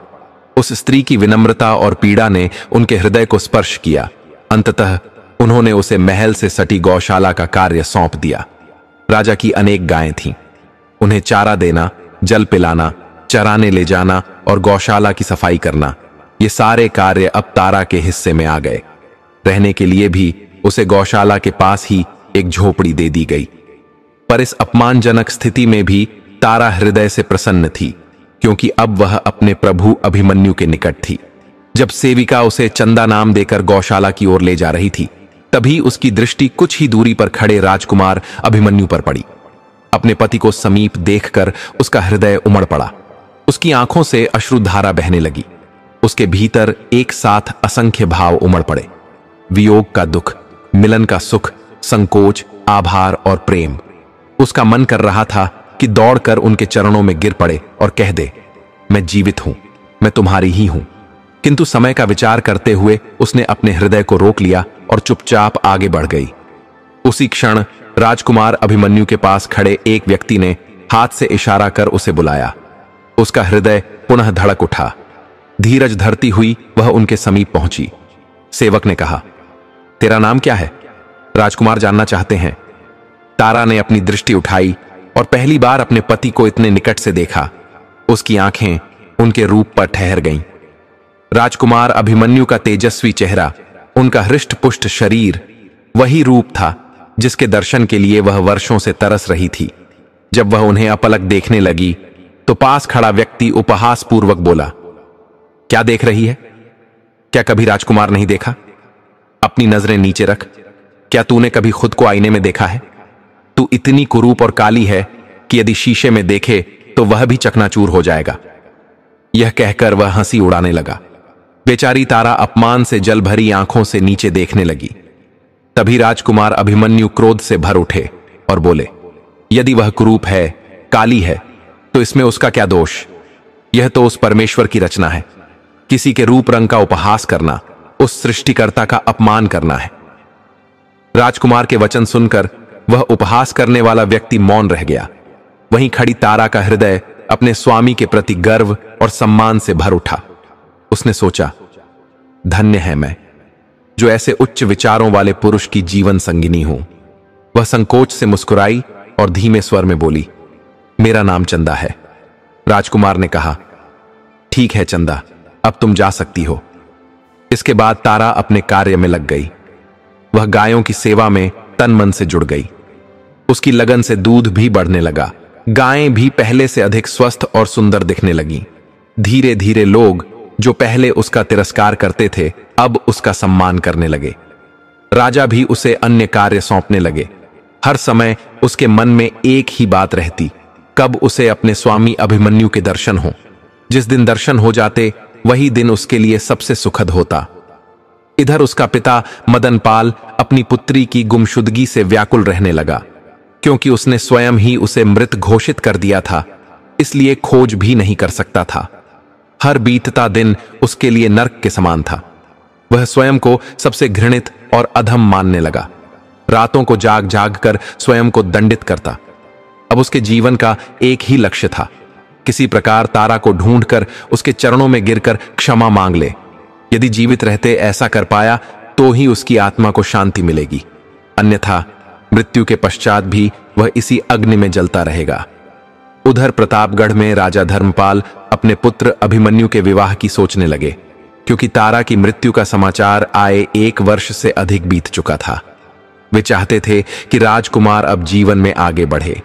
उस स्त्री की विनम्रता और पीड़ा ने उनके हृदय को स्पर्श किया। अंततः उन्होंने उसे महल से सटी गौशाला का कार्य सौंप दिया। राजा की अनेक गायें थीं। उन्हें चारा देना, जल पिलाना, चराने ले जाना और गौशाला की सफाई करना, ये सारे कार्य अब तारा के हिस्से में आ गए। रहने के लिए भी उसे गौशाला के पास ही एक झोपड़ी दे दी गई। पर इस अपमानजनक स्थिति में भी तारा हृदय से प्रसन्न थी, क्योंकि अब वह अपने प्रभु अभिमन्यु के निकट थी। जब सेविका उसे चंदा नाम देकर गौशाला की ओर ले जा रही थी, तभी उसकी दृष्टि कुछ ही दूरी पर खड़े राजकुमार अभिमन्यु पर पड़ी। अपने पति को समीप देखकर उसका हृदय उमड़ पड़ा। उसकी आंखों से अश्रुधारा बहने लगी। उसके भीतर एक साथ असंख्य भाव उमड़ पड़े। वियोग का दुख, मिलन का सुख, संकोच, आभार और प्रेम। उसका मन कर रहा था कि दौड़कर उनके चरणों में गिर पड़े और कह दे, मैं जीवित हूं, मैं तुम्हारी ही हूं। किंतु समय का विचार करते हुए उसने अपने हृदय को रोक लिया और चुपचाप आगे बढ़ गई। उसी क्षण राजकुमार अभिमन्यु के पास खड़े एक व्यक्ति ने हाथ से इशारा कर उसे बुलाया। उसका हृदय पुनः धड़क उठा। धीरज धरती हुई वह उनके समीप पहुंची। सेवक ने कहा, तेरा नाम क्या है? राजकुमार जानना चाहते हैं। तारा ने अपनी दृष्टि उठाई और पहली बार अपने पति को इतने निकट से देखा। उसकी आंखें उनके रूप पर ठहर गईं। राजकुमार अभिमन्यु का तेजस्वी चेहरा, उनका हृष्ट पुष्ट शरीर, वही रूप था जिसके दर्शन के लिए वह वर्षों से तरस रही थी। जब वह उन्हें अपलक देखने लगी तो पास खड़ा व्यक्ति उपहास पूर्वक बोला, क्या देख रही है? क्या कभी राजकुमार नहीं देखा? अपनी नजरें नीचे रख। क्या तूने कभी खुद को आईने में देखा है? तू इतनी कुरूप और काली है कि यदि शीशे में देखे तो वह भी चकनाचूर हो जाएगा। यह कहकर वह हंसी उड़ाने लगा। बेचारी तारा अपमान से जल भरी आंखों से नीचे देखने लगी। तभी राजकुमार अभिमन्यु क्रोध से भर उठे और बोले, यदि वह कुरूप है, काली है, तो इसमें उसका क्या दोष? यह तो उस परमेश्वर की रचना है। किसी के रूप रंग का उपहास करना उस सृष्टिकर्ता का अपमान करना है। राजकुमार के वचन सुनकर वह उपहास करने वाला व्यक्ति मौन रह गया। वहीं खड़ी तारा का हृदय अपने स्वामी के प्रति गर्व और सम्मान से भर उठा। उसने सोचा, धन्य है मैं जो ऐसे उच्च विचारों वाले पुरुष की जीवन संगिनी हूं। वह संकोच से मुस्कुराई और धीमे स्वर में बोली, मेरा नाम चंदा है। राजकुमार ने कहा, ठीक है चंदा, अब तुम जा सकती हो। इसके बाद तारा अपने कार्य में लग गई। वह गायों की सेवा में तन मन से जुड़ गई। उसकी लगन से दूध भी बढ़ने लगा। गायें भी पहले से अधिक स्वस्थ और सुंदर दिखने लगीं। धीरे धीरे लोग जो पहले उसका तिरस्कार करते थे अब उसका सम्मान करने लगे। राजा भी उसे अन्य कार्य सौंपने लगे। हर समय उसके मन में एक ही बात रहती, कब उसे अपने स्वामी अभिमन्यु के दर्शन हो। जिस दिन दर्शन हो जाते वही दिन उसके लिए सबसे सुखद होता। इधर उसका पिता मदनपाल अपनी पुत्री की गुमशुदगी से व्याकुल रहने लगा। क्योंकि उसने स्वयं ही उसे मृत घोषित कर दिया था, इसलिए खोज भी नहीं कर सकता था। हर बीतता दिन उसके लिए नर्क के समान था। वह स्वयं को सबसे घृणित और अधम मानने लगा। रातों को जाग जाग कर स्वयं को दंडित करता। अब उसके जीवन का एक ही लक्ष्य था, किसी प्रकार तारा को ढूंढकर उसके चरणों में गिरकर क्षमा मांग ले। यदि जीवित रहते ऐसा कर पाया तो ही उसकी आत्मा को शांति मिलेगी, अन्यथा मृत्यु के पश्चात भी वह इसी अग्नि में जलता रहेगा। उधर प्रतापगढ़ में राजा धर्मपाल अपने पुत्र अभिमन्यु के विवाह की सोचने लगे, क्योंकि तारा की मृत्यु का समाचार आए 1 वर्ष से अधिक बीत चुका था। वे चाहते थे कि राजकुमार अब जीवन में आगे बढ़े।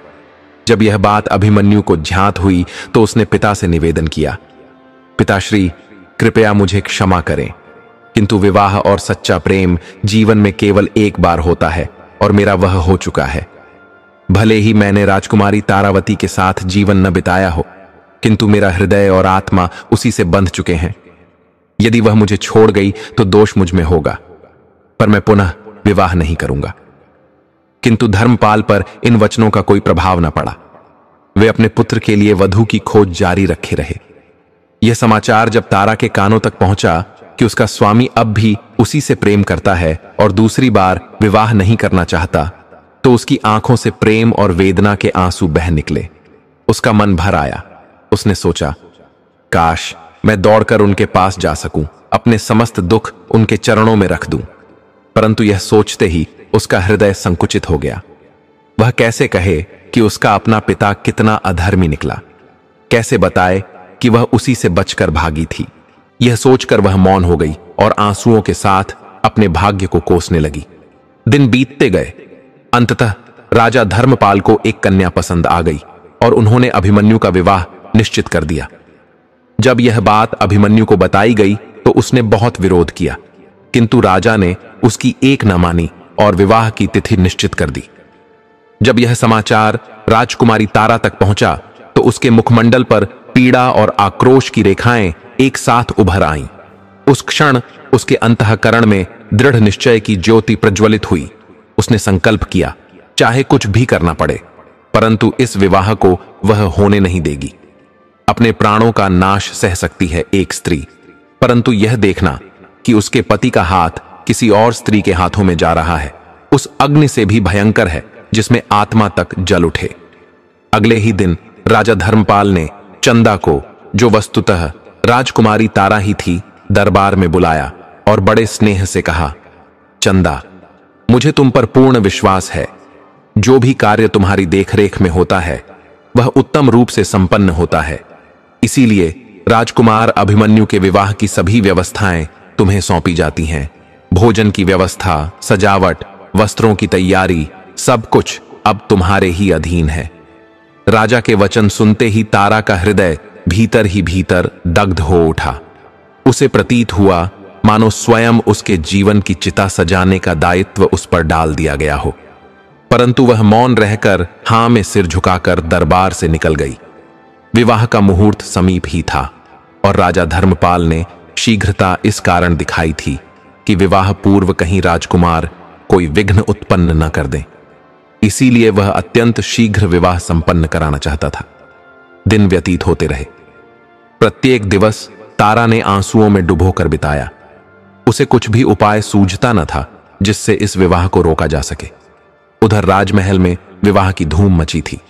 जब यह बात अभिमन्यु को ज्ञात हुई तो उसने पिता से निवेदन किया, पिताश्री कृपया मुझे क्षमा करें, किंतु विवाह और सच्चा प्रेम जीवन में केवल एक बार होता है और मेरा वह हो चुका है। भले ही मैंने राजकुमारी तारावती के साथ जीवन न बिताया हो, किंतु मेरा हृदय और आत्मा उसी से बंध चुके हैं। यदि वह मुझे छोड़ गई तो दोष मुझ में होगा, पर मैं पुनः विवाह नहीं करूंगा। किंतु धर्मपाल पर इन वचनों का कोई प्रभाव न पड़ा। वे अपने पुत्र के लिए वधू की खोज जारी रखे रहे। यह समाचार जब तारा के कानों तक पहुंचा कि उसका स्वामी अब भी उसी से प्रेम करता है और दूसरी बार विवाह नहीं करना चाहता, तो उसकी आंखों से प्रेम और वेदना के आंसू बह निकले। उसका मन भर आया। उसने सोचा, काश मैं दौड़कर उनके पास जा सकूं, अपने समस्त दुख उनके चरणों में रख दूं। परंतु यह सोचते ही उसका हृदय संकुचित हो गया। वह कैसे कहे कि उसका अपना पिता कितना अधर्मी निकला, कैसे बताए कि वह उसी से बचकर भागी थी। यह सोचकर वह मौन हो गई और आंसुओं के साथ अपने भाग्य को कोसने लगी। दिन बीतते गए। अंततः राजा धर्मपाल को एक कन्या पसंद आ गई और उन्होंने अभिमन्यु का विवाह निश्चित कर दिया। जब यह बात अभिमन्यु को बताई गई तो उसने बहुत विरोध किया, किंतु राजा ने उसकी एक न मानी और विवाह की तिथि निश्चित कर दी। जब यह समाचार राजकुमारी तारा तक पहुंचा तो उसके मुखमंडल पर पीड़ा और आक्रोश की रेखाएं एक साथ उभर आईं। उस क्षण उसके अंतःकरण में दृढ़ निश्चय की ज्योति प्रज्वलित हुई। उसने संकल्प किया, चाहे कुछ भी करना पड़े, परंतु इस विवाह को वह होने नहीं देगी। अपने प्राणों का नाश सह सकती है एक स्त्री, परंतु यह देखना कि उसके पति का हाथ किसी और स्त्री के हाथों में जा रहा है, उस अग्नि से भी भयंकर है जिसमें आत्मा तक जल उठे। अगले ही दिन राजा धर्मपाल ने चंदा को, जो वस्तुतः राजकुमारी तारा ही थी, दरबार में बुलाया और बड़े स्नेह से कहा, चंदा, मुझे तुम पर पूर्ण विश्वास है। जो भी कार्य तुम्हारी देखरेख में होता है वह उत्तम रूप से संपन्न होता है। इसीलिए राजकुमार अभिमन्यु के विवाह की सभी व्यवस्थाएं तुम्हें सौंपी जाती हैं। भोजन की व्यवस्था, सजावट, वस्त्रों की तैयारी, सब कुछ अब तुम्हारे ही अधीन है। राजा के वचन सुनते ही तारा का हृदय भीतर ही भीतर दग्ध हो उठा। उसे प्रतीत हुआ मानो स्वयं उसके जीवन की चिता सजाने का दायित्व उस पर डाल दिया गया हो, परंतु वह मौन रहकर हां में सिर झुकाकर दरबार से निकल गई। विवाह का मुहूर्त समीप ही था और राजा धर्मपाल ने शीघ्रता इस कारण दिखाई थी कि विवाह पूर्व कहीं राजकुमार कोई विघ्न उत्पन्न न कर दें। इसीलिए वह अत्यंत शीघ्र विवाह संपन्न कराना चाहता था। दिन व्यतीत होते रहे। प्रत्येक दिवस तारा ने आंसुओं में डुबोकर बिताया। उसे कुछ भी उपाय सूझता न था जिससे इस विवाह को रोका जा सके। उधर राजमहल में विवाह की धूम मची थी।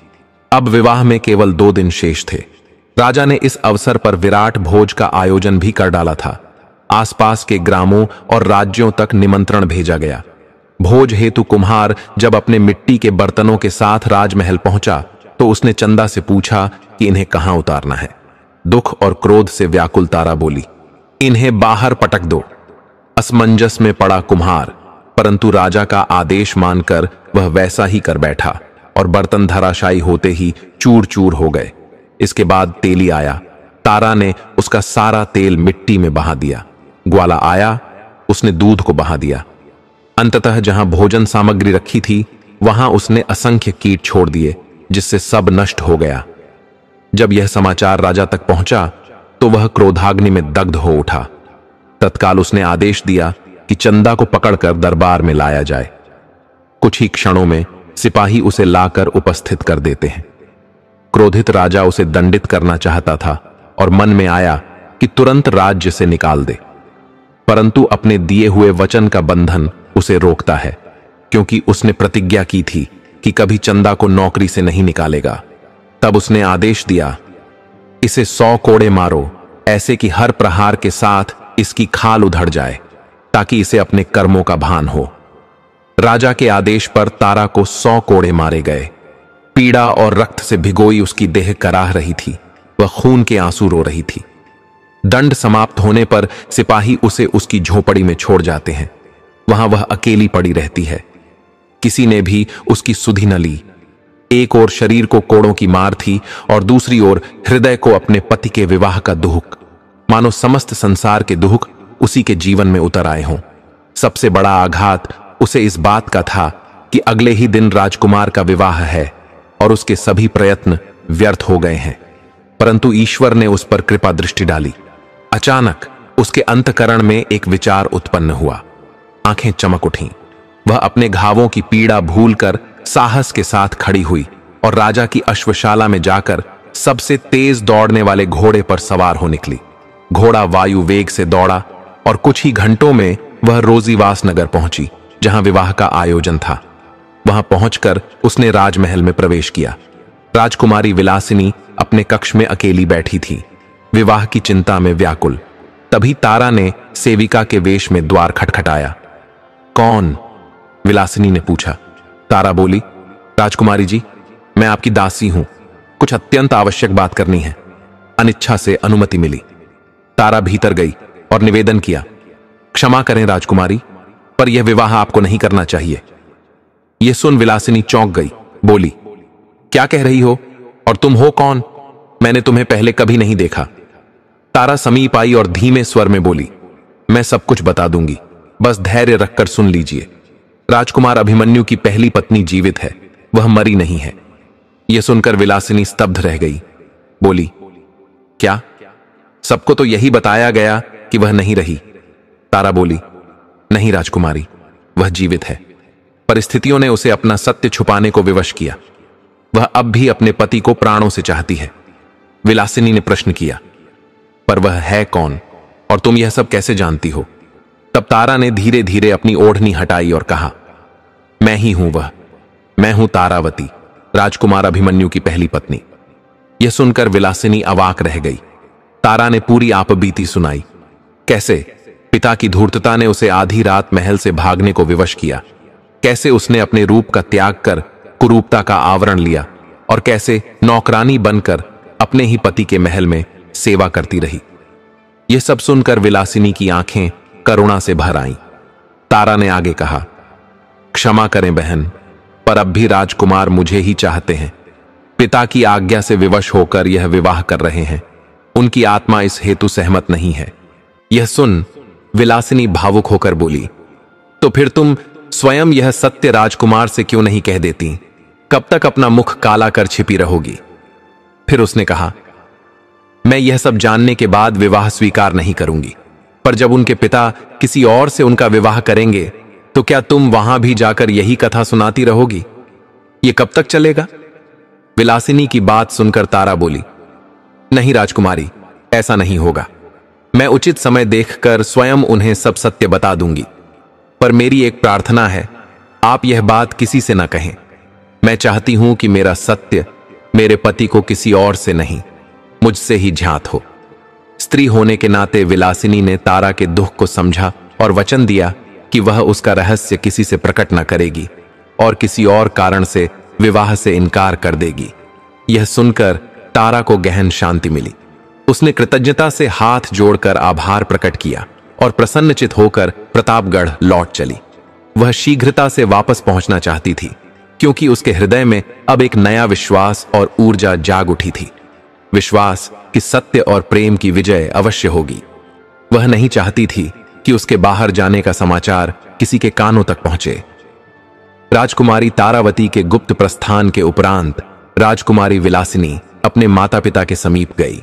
अब विवाह में केवल 2 दिन शेष थे। राजा ने इस अवसर पर विराट भोज का आयोजन भी कर डाला था। आसपास के ग्रामों और राज्यों तक निमंत्रण भेजा गया। भोज हेतु कुम्हार जब अपने मिट्टी के बर्तनों के साथ राजमहल पहुंचा तो उसने चंदा से पूछा कि इन्हें कहां उतारना है। दुख और क्रोध से व्याकुल तारा बोली, इन्हें बाहर पटक दो। असमंजस में पड़ा कुम्हार, परंतु राजा का आदेश मानकर वह वैसा ही कर बैठा और बर्तन धराशायी होते ही चूर चूर हो गए। इसके बाद तेली आया। तारा ने उसका सारा तेल मिट्टी में बहा दिया। ग्वाला आया, उसने दूध को बहा दिया। अंततः जहां भोजन सामग्री रखी थी वहां उसने असंख्य कीट छोड़ दिए, जिससे सब नष्ट हो गया। जब यह समाचार राजा तक पहुंचा तो वह क्रोधाग्नि में दग्ध हो उठा। तत्काल उसने आदेश दिया कि चंदा को पकड़कर दरबार में लाया जाए। कुछ ही क्षणों में सिपाही उसे लाकर उपस्थित कर देते हैं। क्रोधित राजा उसे दंडित करना चाहता था और मन में आया कि तुरंत राज्य से निकाल दे, परंतु अपने दिए हुए वचन का बंधन उसे रोकता है, क्योंकि उसने प्रतिज्ञा की थी कि कभी चंदा को नौकरी से नहीं निकालेगा। तब उसने आदेश दिया, इसे 100 कोड़े मारो, ऐसे कि हर प्रहार के साथ इसकी खाल उधड़ जाए, ताकि इसे अपने कर्मों का भान हो। राजा के आदेश पर तारा को 100 कोड़े मारे गए। पीड़ा और रक्त से भिगोई उसकी देह कराह रही थी। वह खून के आंसू रो रही थी। दंड समाप्त होने पर सिपाही उसे उसकी झोपड़ी में छोड़ जाते हैं। वहां वह अकेली पड़ी रहती है। किसी ने भी उसकी सुधि न ली। एक ओर शरीर को कोड़ों की मार थी और दूसरी ओर हृदय को अपने पति के विवाह का दुख, मानो समस्त संसार के दुख उसी के जीवन में उतर आए हों। सबसे बड़ा आघात उसे इस बात का था कि अगले ही दिन राजकुमार का विवाह है और उसके सभी प्रयत्न व्यर्थ हो गए हैं। परंतु ईश्वर ने उस पर कृपा दृष्टि डाली। अचानक उसके अंतःकरण में एक विचार उत्पन्न हुआ। आंखें चमक उठीं। वह अपने घावों की पीड़ा भूलकर साहस के साथ खड़ी हुई और राजा की अश्वशाला में जाकर सबसे तेज दौड़ने वाले घोड़े पर सवार हो निकली। घोड़ा वायु वेग से दौड़ा और कुछ ही घंटों में वह रोजीवास नगर पहुंची, जहां विवाह का आयोजन था। वहां पहुंचकर उसने राजमहल में प्रवेश किया। राजकुमारी विलासिनी अपने कक्ष में अकेली बैठी थी, विवाह की चिंता में व्याकुल। तभी तारा ने सेविका के वेश में द्वार खटखटाया। कौन? विलासिनी ने पूछा। तारा बोली, राजकुमारी जी, मैं आपकी दासी हूं। कुछ अत्यंत आवश्यक बात करनी है। अनिच्छा से अनुमति मिली। तारा भीतर गई और निवेदन किया, क्षमा करें राजकुमारी, पर यह विवाह आपको नहीं करना चाहिए। यह सुन विलासिनी चौंक गई। बोली, क्या कह रही हो और तुम हो कौन? मैंने तुम्हें पहले कभी नहीं देखा। तारा समीप आई और धीमे स्वर में बोली, मैं सब कुछ बता दूंगी, बस धैर्य रखकर सुन लीजिए। राजकुमार अभिमन्यु की पहली पत्नी जीवित है, वह मरी नहीं है। यह सुनकर विलासिनी स्तब्ध रह गई। बोली, क्या? सबको तो यही बताया गया कि वह नहीं रही। तारा बोली, नहीं राजकुमारी, वह जीवित है। परिस्थितियों ने उसे अपना सत्य छुपाने को विवश किया। वह अब भी अपने पति को प्राणों से चाहती है। विलासिनी ने प्रश्न किया, पर वह है कौन और तुम यह सब कैसे जानती हो? तब तारा ने धीरे धीरे अपनी ओढ़नी हटाई और कहा, मैं ही हूं वह। मैं हूं तारावती, राजकुमार अभिमन्यु की पहली पत्नी। यह सुनकर विलासिनी अवाक रह गई। तारा ने पूरी आपबीती सुनाई। कैसे पिता की धूर्तता ने उसे आधी रात महल से भागने को विवश किया, कैसे उसने अपने रूप का त्याग कर कुरूपता का आवरण लिया और कैसे नौकरानी बनकर अपने ही पति के महल में सेवा करती रही। यह सब सुनकर विलासिनी की आंखें करुणा से भर आईं। तारा ने आगे कहा, क्षमा करें बहन, पर अब भी राजकुमार मुझे ही चाहते हैं। पिता की आज्ञा से विवश होकर यह विवाह कर रहे हैं। उनकी आत्मा इस हेतु सहमत नहीं है। यह सुन विलासिनी भावुक होकर बोली, तो फिर तुम स्वयं यह सत्य राजकुमार से क्यों नहीं कह देती? कब तक अपना मुख काला कर छिपी रहोगी? फिर उसने कहा, मैं यह सब जानने के बाद विवाह स्वीकार नहीं करूंगी, पर जब उनके पिता किसी और से उनका विवाह करेंगे तो क्या तुम वहां भी जाकर यही कथा सुनाती रहोगी? यह कब तक चलेगा? विलासिनी की बात सुनकर तारा बोली, नहीं राजकुमारी, ऐसा नहीं होगा। मैं उचित समय देखकर स्वयं उन्हें सब सत्य बता दूंगी, पर मेरी एक प्रार्थना है, आप यह बात किसी से न कहें। मैं चाहती हूं कि मेरा सत्य मेरे पति को किसी और से नहीं, मुझसे ही ज्ञात हो। स्त्री होने के नाते विलासिनी ने तारा के दुख को समझा और वचन दिया कि वह उसका रहस्य किसी से प्रकट न करेगी और किसी और कारण से विवाह से इनकार कर देगी। यह सुनकर तारा को गहन शांति मिली। उसने कृतज्ञता से हाथ जोड़कर आभार प्रकट किया और प्रसन्नचित होकर प्रतापगढ़ लौट चली। वह शीघ्रता से वापस पहुंचना चाहती थी, क्योंकि उसके हृदय में अब एक नया विश्वास और ऊर्जा जाग उठी थी। विश्वास कि सत्य और प्रेम की विजय अवश्य होगी। वह नहीं चाहती थी कि उसके बाहर जाने का समाचार किसी के कानों तक पहुंचे। राजकुमारी तारावती के गुप्त प्रस्थान के उपरांत राजकुमारी विलासिनी अपने माता पिता के समीप गई।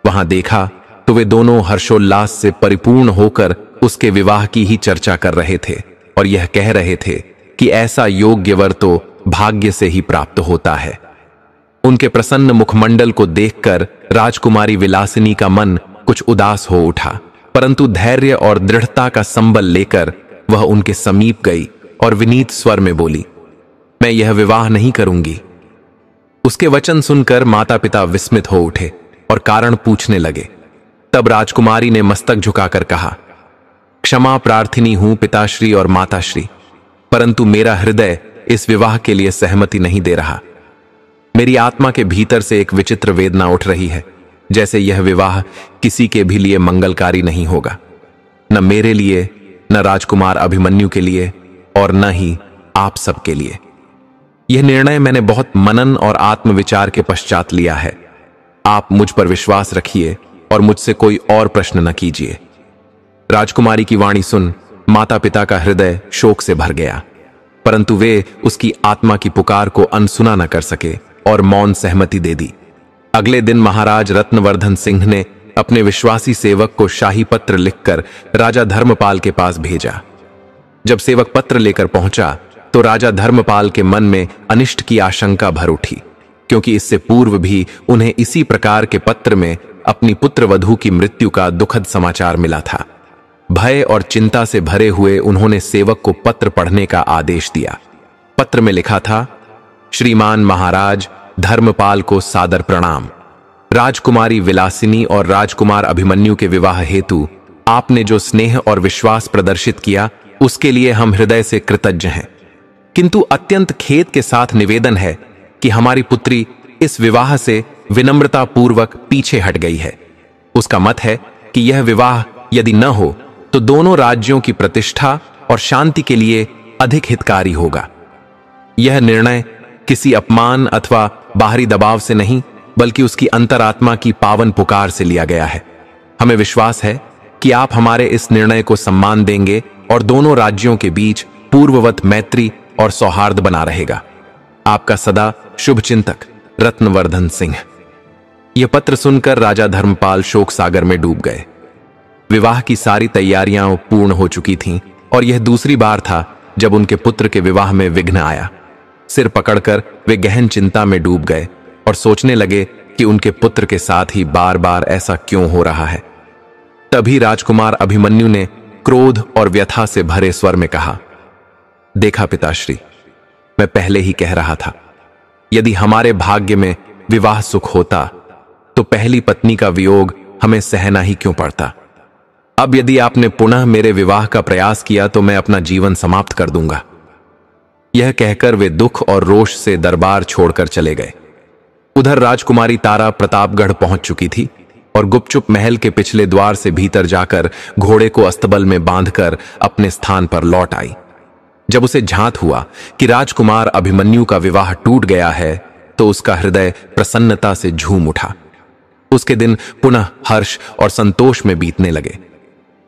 वहां देखा तो वे दोनों हर्षोल्लास से परिपूर्ण होकर उसके विवाह की ही चर्चा कर रहे थे और यह कह रहे थे कि ऐसा योग्य वर तो भाग्य से ही प्राप्त होता है। उनके प्रसन्न मुखमंडल को देखकर राजकुमारी विलासिनी का मन कुछ उदास हो उठा, परंतु धैर्य और दृढ़ता का संबल लेकर वह उनके समीप गई और विनीत स्वर में बोली, मैं यह विवाह नहीं करूंगी। उसके वचन सुनकर माता पिता विस्मित हो उठे और कारण पूछने लगे। तब राजकुमारी ने मस्तक झुकाकर कहा, क्षमा प्रार्थिनी हूं पिताश्री और माताश्री, परंतु मेरा हृदय इस विवाह के लिए सहमति नहीं दे रहा। मेरी आत्मा के भीतर से एक विचित्र वेदना उठ रही है, जैसे यह विवाह किसी के भी लिए मंगलकारी नहीं होगा, न मेरे लिए, न राजकुमार अभिमन्यु के लिए और न ही आप सबके लिए। यह निर्णय मैंने बहुत मनन और आत्मविचार के पश्चात लिया है। आप मुझ पर विश्वास रखिए और मुझसे कोई और प्रश्न न कीजिए। राजकुमारी की वाणी सुन माता पिता का हृदय शोक से भर गया, परंतु वे उसकी आत्मा की पुकार को अनसुना न कर सके और मौन सहमति दे दी। अगले दिन महाराज रत्नवर्धन सिंह ने अपने विश्वासी सेवक को शाही पत्र लिखकर राजा धर्मपाल के पास भेजा। जब सेवक पत्र लेकर पहुंचा तो राजा धर्मपाल के मन में अनिष्ट की आशंका भर उठी, क्योंकि इससे पूर्व भी उन्हें इसी प्रकार के पत्र में अपनी पुत्र वधू की मृत्यु का दुखद समाचार मिला था। भय और चिंता से भरे हुए उन्होंने सेवक को पत्र पढ़ने का आदेश दिया। पत्र में लिखा था, श्रीमान महाराज धर्मपाल को सादर प्रणाम। राजकुमारी विलासिनी और राजकुमार अभिमन्यु के विवाह हेतु आपने जो स्नेह और विश्वास प्रदर्शित किया उसके लिए हम हृदय से कृतज्ञ हैं, किंतु अत्यंत खेद के साथ निवेदन है कि हमारी पुत्री इस विवाह से विनम्रता पूर्वक पीछे हट गई है। उसका मत है कि यह विवाह यदि न हो तो दोनों राज्यों की प्रतिष्ठा और शांति के लिए अधिक हितकारी होगा। यह निर्णय किसी अपमान अथवा बाहरी दबाव से नहीं, बल्कि उसकी अंतरात्मा की पावन पुकार से लिया गया है। हमें विश्वास है कि आप हमारे इस निर्णय को सम्मान देंगे और दोनों राज्यों के बीच पूर्ववत मैत्री और सौहार्द बना रहेगा। आपका सदा शुभचिंतक रत्नवर्धन सिंह। यह पत्र सुनकर राजा धर्मपाल शोक सागर में डूब गए। विवाह की सारी तैयारियां पूर्ण हो चुकी थीं और यह दूसरी बार था जब उनके पुत्र के विवाह में विघ्न आया। सिर पकड़कर वे गहन चिंता में डूब गए और सोचने लगे कि उनके पुत्र के साथ ही बार बार ऐसा क्यों हो रहा है। तभी राजकुमार अभिमन्यु ने क्रोध और व्यथा से भरे स्वर में कहा, देखा पिताश्री, मैं पहले ही कह रहा था, यदि हमारे भाग्य में विवाह सुख होता तो पहली पत्नी का वियोग हमें सहना ही क्यों पड़ता। अब यदि आपने पुनः मेरे विवाह का प्रयास किया तो मैं अपना जीवन समाप्त कर दूंगा। यह कहकर वे दुख और रोष से दरबार छोड़कर चले गए। उधर राजकुमारी तारा प्रतापगढ़ पहुंच चुकी थी और गुपचुप महल के पिछले द्वार से भीतर जाकर घोड़े को अस्तबल में बांधकर अपने स्थान पर लौट आई। जब उसे झांत हुआ कि राजकुमार अभिमन्यु का विवाह टूट गया है तो उसका हृदय प्रसन्नता से झूम उठा। उसके दिन पुनः हर्ष और संतोष में बीतने लगे।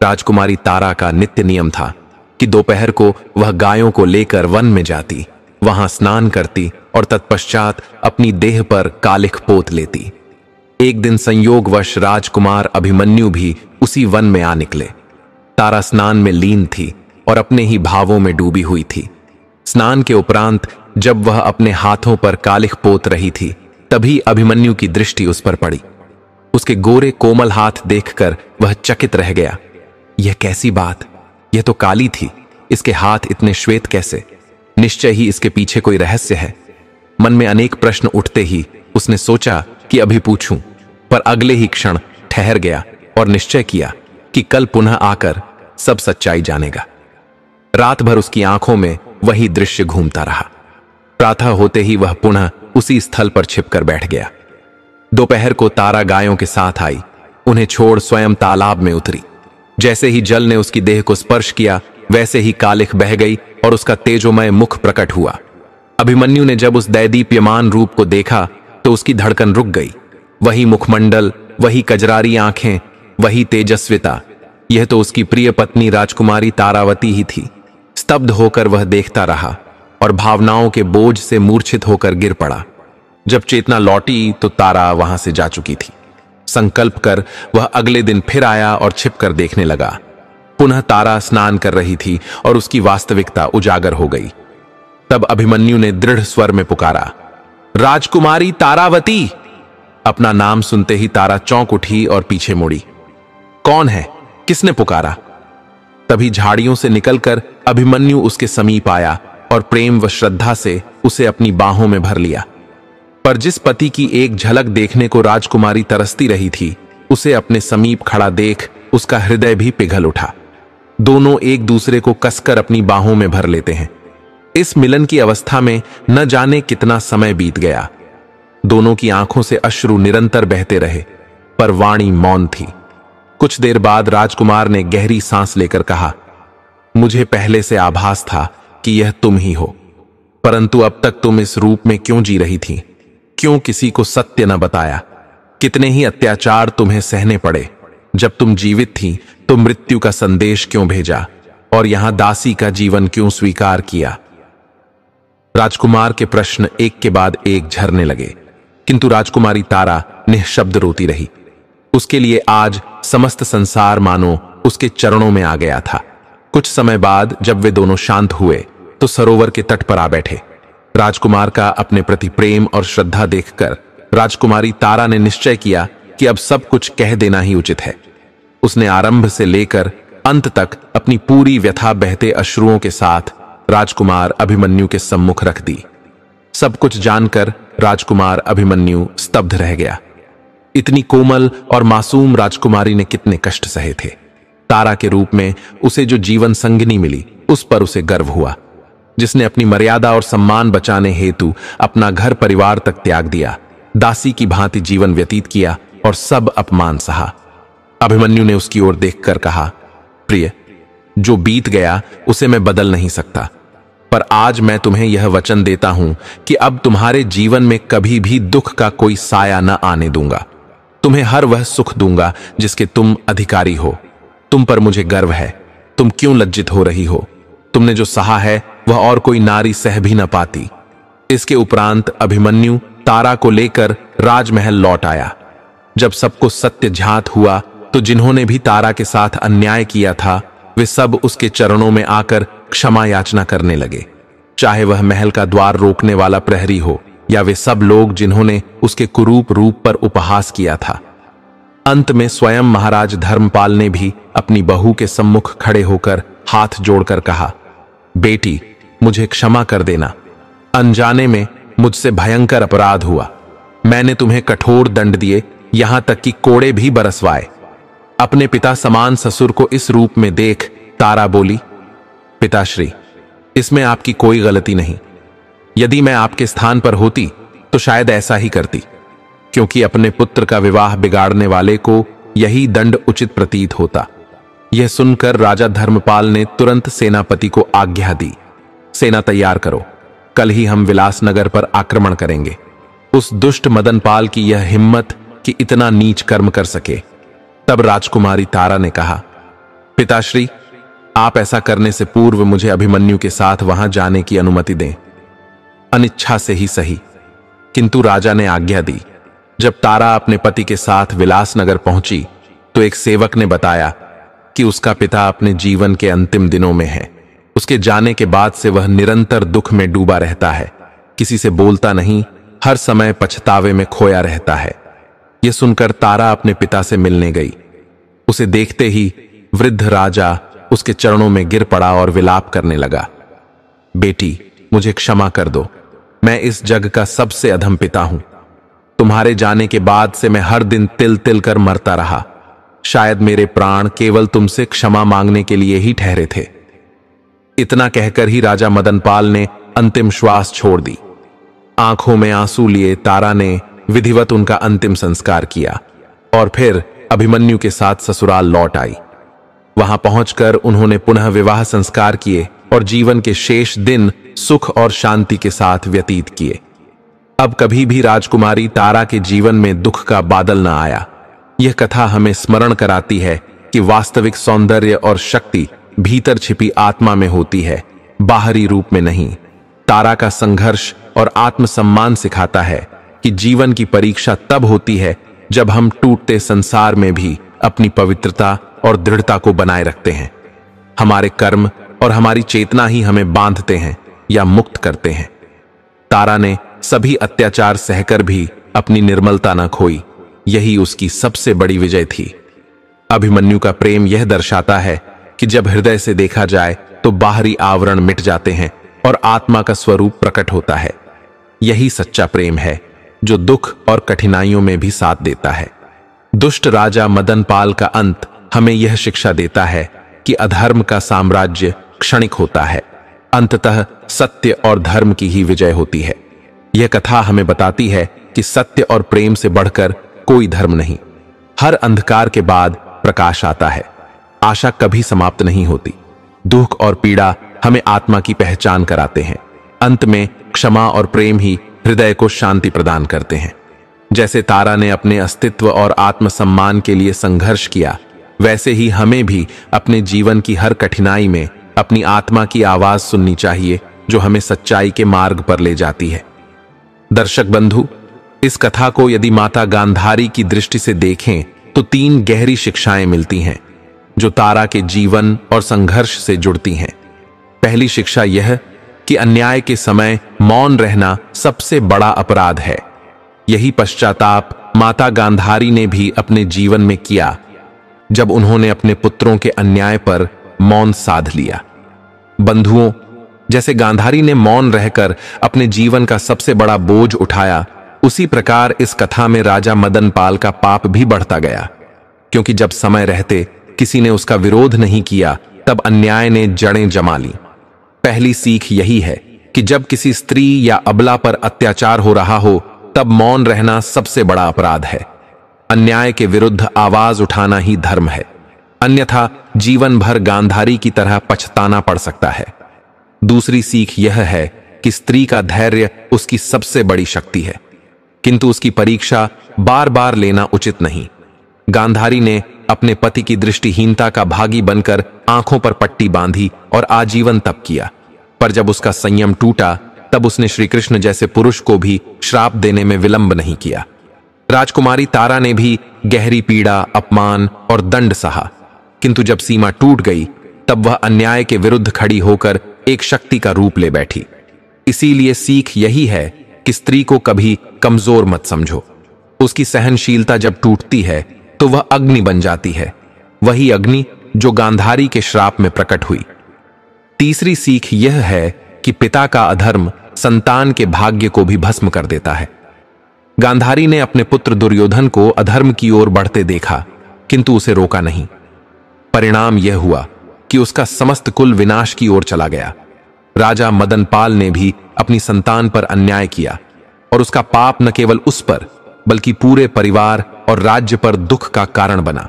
राजकुमारी तारा का नित्य नियम था कि दोपहर को वह गायों को लेकर वन में जाती, वहां स्नान करती और तत्पश्चात अपनी देह पर कालिख पोत लेती। एक दिन संयोगवश राजकुमार अभिमन्यु भी उसी वन में आ निकले। तारा स्नान में लीन थी और अपने ही भावों में डूबी हुई थी। स्नान के उपरांत जब वह अपने हाथों पर कालिख पोत रही थी तभी अभिमन्यु की दृष्टि उस पर पड़ी। उसके गोरे कोमल हाथ देखकर वह चकित रह गया। यह कैसी बात, यह तो काली थी, इसके हाथ इतने श्वेत कैसे। निश्चय ही इसके पीछे कोई रहस्य है। मन में अनेक प्रश्न उठते ही उसने सोचा कि अभी पूछूं, पर अगले ही क्षण ठहर गया और निश्चय किया कि कल पुनः आकर सब सच्चाई जानेगा। रात भर उसकी आंखों में वही दृश्य घूमता रहा। प्रातः होते ही वह पुनः उसी स्थल पर छिपकर बैठ गया। दोपहर को तारा गायों के साथ आई, उन्हें छोड़ स्वयं तालाब में उतरी। जैसे ही जल ने उसकी देह को स्पर्श किया, वैसे ही कालिख बह गई और उसका तेजोमय मुख प्रकट हुआ। अभिमन्यु ने जब उस दैदीप्यमान रूप को देखा तो उसकी धड़कन रुक गई। वही मुखमंडल, वही कजरारी आंखें, वही तेजस्विता, यह तो उसकी प्रिय पत्नी राजकुमारी तारावती ही थी। स्तब्ध होकर वह देखता रहा और भावनाओं के बोझ से मूर्छित होकर गिर पड़ा। जब चेतना लौटी तो तारा वहां से जा चुकी थी। संकल्प कर वह अगले दिन फिर आया और छिपकर देखने लगा। पुनः तारा स्नान कर रही थी और उसकी वास्तविकता उजागर हो गई। तब अभिमन्यु ने दृढ़ स्वर में पुकारा, राजकुमारी तारावती। अपना नाम सुनते ही तारा चौंक उठी और पीछे मुड़ी। कौन है? किसने पुकारा? तभी झाड़ियों से निकलकर अभिमन्यु उसके समीप आया और प्रेम व श्रद्धा से उसे अपनी बाहों में भर लिया। पर जिस पति की एक झलक देखने को राजकुमारी तरसती रही थी, उसे अपने समीप खड़ा देख उसका हृदय भी पिघल उठा। दोनों एक दूसरे को कसकर अपनी बाहों में भर लेते हैं। इस मिलन की अवस्था में न जाने कितना समय बीत गया। दोनों की आंखों से अश्रु निरंतर बहते रहे, पर वाणी मौन थी। कुछ देर बाद राजकुमार ने गहरी सांस लेकर कहा, मुझे पहले से आभास था कि यह तुम ही हो, परंतु अब तक तुम इस रूप में क्यों जी रही थी? क्यों किसी को सत्य न बताया? कितने ही अत्याचार तुम्हें सहने पड़े। जब तुम जीवित थी तो मृत्यु का संदेश क्यों भेजा और यहां दासी का जीवन क्यों स्वीकार किया? राजकुमार के प्रश्न एक के बाद एक झरने लगे, किंतु राजकुमारी तारा निःशब्द रोती रही। उसके लिए आज समस्त संसार मानो उसके चरणों में आ गया था। कुछ समय बाद जब वे दोनों शांत हुए तो सरोवर के तट पर आ बैठे। राजकुमार का अपने प्रति प्रेम और श्रद्धा देखकर राजकुमारी तारा ने निश्चय किया कि अब सब कुछ कह देना ही उचित है। उसने आरंभ से लेकर अंत तक अपनी पूरी व्यथा बहते अश्रुओं के साथ राजकुमार अभिमन्यु के सम्मुख रख दी। सब कुछ जानकर राजकुमार अभिमन्यु स्तब्ध रह गया। इतनी कोमल और मासूम राजकुमारी ने कितने कष्ट सहे थे। तारा के रूप में उसे जो जीवन संगिनी मिली, उस पर उसे गर्व हुआ। जिसने अपनी मर्यादा और सम्मान बचाने हेतु अपना घर परिवार तक त्याग दिया, दासी की भांति जीवन व्यतीत किया और सब अपमान सहा। अभिमन्यु ने उसकी ओर देखकर कहा, प्रिय, जो बीत गया उसे मैं बदल नहीं सकता, पर आज मैं तुम्हें यह वचन देता हूं कि अब तुम्हारे जीवन में कभी भी दुख का कोई साया न आने दूंगा। तुम्हें हर वह सुख दूंगा जिसके तुम अधिकारी हो। तुम पर मुझे गर्व है। तुम क्यों लज्जित हो रही हो? तुमने जो सहा है वह और कोई नारी सह भी न पाती। इसके उपरांत अभिमन्यु तारा को लेकर राजमहल लौट आया। जब सबको सत्य झात हुआ तो जिन्होंने भी तारा के साथ अन्याय किया था, वे सब उसके चरणों में आकर क्षमा याचना करने लगे। चाहे वह महल का द्वार रोकने वाला प्रहरी हो या वे सब लोग जिन्होंने उसके कुरूप रूप पर उपहास किया था। अंत में स्वयं महाराज धर्मपाल ने भी अपनी बहू के सम्मुख खड़े होकर हाथ जोड़कर कहा, बेटी, मुझे क्षमा कर देना। अनजाने में मुझसे भयंकर अपराध हुआ। मैंने तुम्हें कठोर दंड दिए, यहां तक कि कोड़े भी बरसवाए। अपने पिता समान ससुर को इस रूप में देख तारा बोली, पिताश्री, इसमें आपकी कोई गलती नहीं। यदि मैं आपके स्थान पर होती तो शायद ऐसा ही करती, क्योंकि अपने पुत्र का विवाह बिगाड़ने वाले को यही दंड उचित प्रतीत होता। यह सुनकर राजा धर्मपाल ने तुरंत सेनापति को आज्ञा दी, सेना तैयार करो, कल ही हम विलासनगर पर आक्रमण करेंगे। उस दुष्ट मदनपाल की यह हिम्मत कि इतना नीच कर्म कर सके। तब राजकुमारी तारा ने कहा, पिताश्री, आप ऐसा करने से पूर्व मुझे अभिमन्यु के साथ वहां जाने की अनुमति दें। अनिच्छा से ही सही, किंतु राजा ने आज्ञा दी। जब तारा अपने पति के साथ विलासनगर पहुंची तो एक सेवक ने बताया कि उसका पिता अपने जीवन के अंतिम दिनों में है। उसके जाने के बाद से वह निरंतर दुख में डूबा रहता है, किसी से बोलता नहीं, हर समय पछतावे में खोया रहता है। यह सुनकर तारा अपने पिता से मिलने गई। उसे देखते ही वृद्ध राजा उसके चरणों में गिर पड़ा और विलाप करने लगा। बेटी, मुझे क्षमा कर दो। मैं इस जग का सबसे अधम पिता हूं। तुम्हारे जाने के बाद से मैं हर दिन तिल तिल कर मरता रहा। शायद मेरे प्राण केवल तुमसे क्षमा मांगने के लिए ही ठहरे थे। इतना कहकर ही राजा मदनपाल ने अंतिम श्वास छोड़ दी। आंखों में आंसू लिए तारा ने विधिवत उनका अंतिम संस्कार किया और फिर अभिमन्यु के साथ ससुराल लौट आई। वहां पहुंचकर उन्होंने पुनः विवाह संस्कार किए और जीवन के शेष दिन सुख और शांति के साथ व्यतीत किए। अब कभी भी राजकुमारी तारा के जीवन में दुख का बादल न आया। यह कथा हमें स्मरण कराती है कि वास्तविक सौंदर्य और शक्ति भीतर छिपी आत्मा में होती है, बाहरी रूप में नहीं। तारा का संघर्ष और आत्मसम्मान सिखाता है कि जीवन की परीक्षा तब होती है जब हम टूटते संसार में भी अपनी पवित्रता और दृढ़ता को बनाए रखते हैं। हमारे कर्म और हमारी चेतना ही हमें बांधते हैं या मुक्त करते हैं। तारा ने सभी अत्याचार सहकर भी अपनी निर्मलता न खोई। यही उसकी सबसे बड़ी विजय थी। अभिमन्यु का प्रेम यह दर्शाता है कि जब हृदय से देखा जाए तो बाहरी आवरण मिट जाते हैं और आत्मा का स्वरूप प्रकट होता है। यही सच्चा प्रेम है जो दुख और कठिनाइयों में भी साथ देता है। दुष्ट राजा मदनपाल का अंत हमें यह शिक्षा देता है कि अधर्म का साम्राज्य क्षणिक होता है, अंततः सत्य और धर्म की ही विजय होती है। यह कथा हमें बताती है कि सत्य और प्रेम से बढ़कर कोई धर्म नहीं। हर अंधकार के बाद प्रकाश आता है। आशा कभी समाप्त नहीं होती। दुख और पीड़ा हमें आत्मा की पहचान कराते हैं। अंत में क्षमा और प्रेम ही हृदय को शांति प्रदान करते हैं। जैसे तारा ने अपने अस्तित्व और आत्मसम्मान के लिए संघर्ष किया, वैसे ही हमें भी अपने जीवन की हर कठिनाई में अपनी आत्मा की आवाज सुननी चाहिए, जो हमें सच्चाई के मार्ग पर ले जाती है। दर्शक बंधु, इस कथा को यदि माता गांधारी की दृष्टि से देखें तो 3 गहरी शिक्षाएं मिलती हैं जो तारा के जीवन और संघर्ष से जुड़ती हैं। पहली शिक्षा यह कि अन्याय के समय मौन रहना सबसे बड़ा अपराध है। यही पश्चाताप माता गांधारी ने भी अपने जीवन में किया जब उन्होंने अपने पुत्रों के अन्याय पर मौन साध लिया। बंधुओं, जैसे गांधारी ने मौन रहकर अपने जीवन का सबसे बड़ा बोझ उठाया, उसी प्रकार इस कथा में राजा मदनपाल का पाप भी बढ़ता गया, क्योंकि जब समय रहते किसी ने उसका विरोध नहीं किया, तब अन्याय ने जड़ें जमा ली। पहली सीख यही है कि जब किसी स्त्री या अबला पर अत्याचार हो रहा हो, तब मौन रहना सबसे बड़ा अपराध है। अन्याय के विरुद्ध आवाज उठाना ही धर्म है, अन्यथा जीवन भर गांधारी की तरह पछताना पड़ सकता है। दूसरी सीख यह है कि स्त्री का धैर्य उसकी सबसे बड़ी शक्ति है, किंतु उसकी परीक्षा बार बार लेना उचित नहीं। गांधारी ने अपने पति की दृष्टिहीनता का भागी बनकर आंखों पर पट्टी बांधी और आजीवन तप किया, पर जब उसका संयम टूटा, तब उसने श्री कृष्ण जैसे पुरुष को भी श्राप देने में विलंब नहीं किया। राजकुमारी तारा ने भी गहरी पीड़ा, अपमान और दंड सहा, किंतु जब सीमा टूट गई, तब वह अन्याय के विरुद्ध खड़ी होकर एक शक्ति का रूप ले बैठी। इसीलिए सीख यही है कि स्त्री को कभी कमजोर मत समझो। उसकी सहनशीलता जब टूटती है तो वह अग्नि बन जाती है, वही अग्नि जो गांधारी के श्राप में प्रकट हुई। तीसरी सीख यह है कि पिता का अधर्म संतान के भाग्य को भी भस्म कर देता है। गांधारी ने अपने पुत्र दुर्योधन को अधर्म की ओर बढ़ते देखा, किंतु उसे रोका नहीं। परिणाम यह हुआ कि उसका समस्त कुल विनाश की ओर चला गया। राजा मदनपाल ने भी अपनी संतान पर अन्याय किया और उसका पाप न केवल उस पर बल्कि पूरे परिवार और राज्य पर दुख का कारण बना।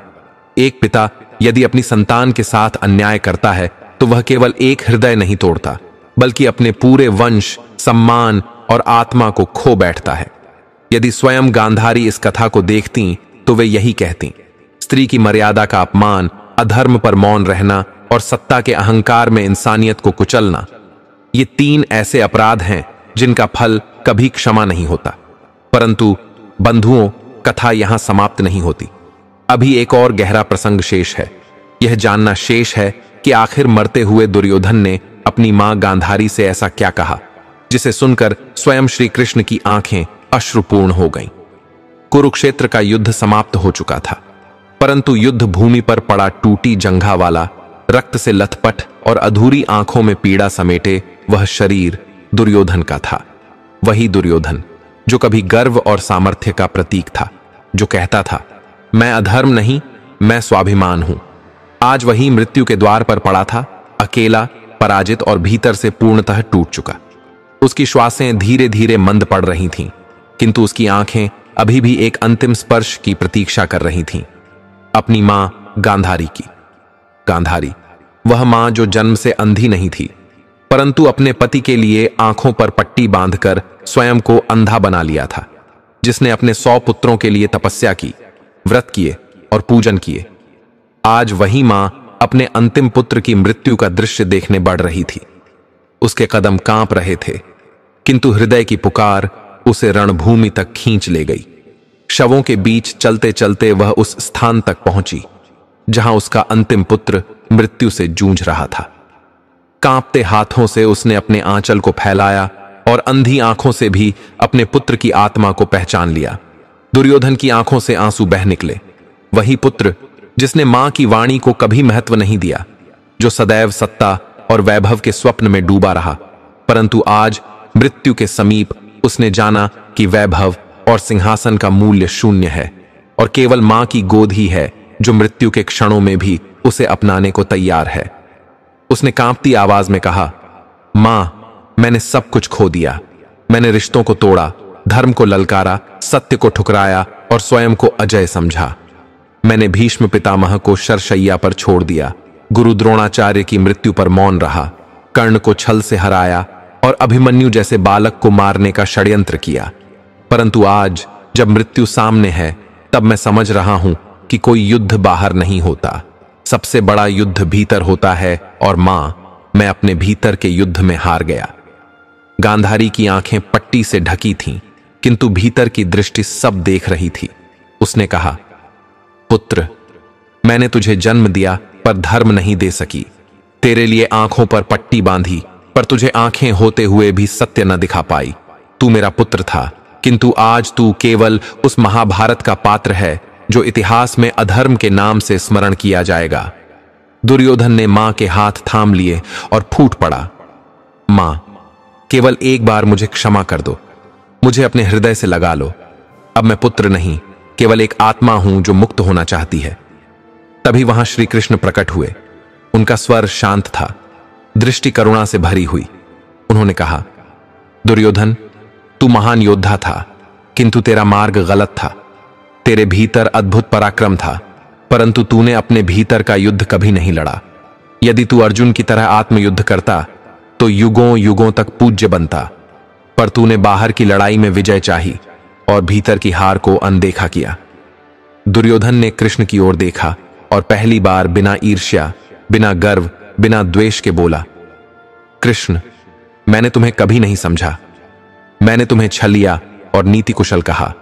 एक पिता यदि अपनी संतान के साथ अन्याय करता है तो वह केवल एक हृदय नहीं तोड़ता, बल्कि अपने पूरे वंश, सम्मान और आत्मा को खो बैठता है। यदि स्वयं गांधारी इस कथा को देखती तो वे यही कहती, स्त्री की मर्यादा का अपमान, अधर्म पर मौन रहना और सत्ता के अहंकार में इंसानियत को कुचलना, ये 3 ऐसे अपराध हैं जिनका फल कभी क्षमा नहीं होता। परंतु बंधुओं, कथा यहां समाप्त नहीं होती। अभी एक और गहरा प्रसंग शेष है। यह जानना शेष है कि आखिर मरते हुए दुर्योधन ने अपनी मां गांधारी से ऐसा क्या कहा, जिसे सुनकर स्वयं श्री कृष्ण की आंखें अश्रुपूर्ण हो गईं। कुरुक्षेत्र का युद्ध समाप्त हो चुका था, परंतु युद्ध भूमि पर पड़ा टूटी जंघा वाला, रक्त से लथपथ और अधूरी आंखों में पीड़ा समेटे वह शरीर दुर्योधन का था। वही दुर्योधन जो कभी गर्व और सामर्थ्य का प्रतीक था, जो कहता था, मैं अधर्म नहीं, मैं स्वाभिमान हूं। आज वही मृत्यु के द्वार पर पड़ा था, अकेला, पराजित और भीतर से पूर्णतः टूट चुका। उसकी श्वासें धीरे धीरे मंद पड़ रही थीं, किंतु उसकी आंखें अभी भी एक अंतिम स्पर्श की प्रतीक्षा कर रही थीं, अपनी मां गांधारी की। गांधारी, वह मां जो जन्म से अंधी नहीं थी, परंतु अपने पति के लिए आंखों पर पट्टी बांधकर स्वयं को अंधा बना लिया था, जिसने अपने 100 पुत्रों के लिए तपस्या की, व्रत किए और पूजन किए। आज वही मां अपने अंतिम पुत्र की मृत्यु का दृश्य देखने बढ़ रही थी। उसके कदम कांप रहे थे, किंतु हृदय की पुकार उसे रणभूमि तक खींच ले गई। शवों के बीच चलते चलते वह उस स्थान तक पहुंची जहां उसका अंतिम पुत्र मृत्यु से जूझ रहा था। कांपते हाथों से उसने अपने आंचल को फैलाया और अंधी आंखों से भी अपने पुत्र की आत्मा को पहचान लिया। दुर्योधन की आंखों से आंसू बह निकले। वही पुत्र जिसने मां की वाणी को कभी महत्व नहीं दिया, जो सदैव सत्ता और वैभव के स्वप्न में डूबा रहा, परंतु आज मृत्यु के समीप उसने जाना कि वैभव और सिंहासन का मूल्य शून्य है और केवल मां की गोद ही है जो मृत्यु के क्षणों में भी उसे अपनाने को तैयार है। उसने कांपती आवाज में कहा, मां, मैंने सब कुछ खो दिया। मैंने रिश्तों को तोड़ा, धर्म को ललकारा, सत्य को ठुकराया और स्वयं को अजय समझा। मैंने भीष्म पितामह को शरशैया पर छोड़ दिया, गुरु द्रोणाचार्य की मृत्यु पर मौन रहा, कर्ण को छल से हराया और अभिमन्यु जैसे बालक को मारने का षड्यंत्र किया। परंतु आज जब मृत्यु सामने है, तब मैं समझ रहा हूं कि कोई युद्ध बाहर नहीं होता, सबसे बड़ा युद्ध भीतर होता है। और मां, मैं अपने भीतर के युद्ध में हार गया। गांधारी की आंखें पट्टी से ढकी थीं, किंतु भीतर की दृष्टि सब देख रही थी। उसने कहा, पुत्र, मैंने तुझे जन्म दिया पर धर्म नहीं दे सकी। तेरे लिए आंखों पर पट्टी बांधी, पर तुझे आंखें होते हुए भी सत्य न दिखा पाई। तू मेरा पुत्र था, किंतु आज तू केवल उस महाभारत का पात्र है जो इतिहास में अधर्म के नाम से स्मरण किया जाएगा। दुर्योधन ने मां के हाथ थाम लिए और फूट पड़ा, मां, केवल एक बार मुझे क्षमा कर दो, मुझे अपने हृदय से लगा लो। अब मैं पुत्र नहीं, केवल एक आत्मा हूं जो मुक्त होना चाहती है। तभी वहां श्री कृष्ण प्रकट हुए। उनका स्वर शांत था, दृष्टि करुणा से भरी हुई। उन्होंने कहा, दुर्योधन, तू महान योद्धा था, किंतु तेरा मार्ग गलत था। तेरे भीतर अद्भुत पराक्रम था, परंतु तूने अपने भीतर का युद्ध कभी नहीं लड़ा। यदि तू अर्जुन की तरह आत्मयुद्ध करता तो युगों युगों तक पूज्य बनता, पर तूने बाहर की लड़ाई में विजय चाही और भीतर की हार को अनदेखा किया। दुर्योधन ने कृष्ण की ओर देखा और पहली बार बिना ईर्ष्या, बिना गर्व, बिना द्वेष के बोला, कृष्ण, मैंने तुम्हें कभी नहीं समझा। मैंने तुम्हें छलिया और नीति कुशल कहा,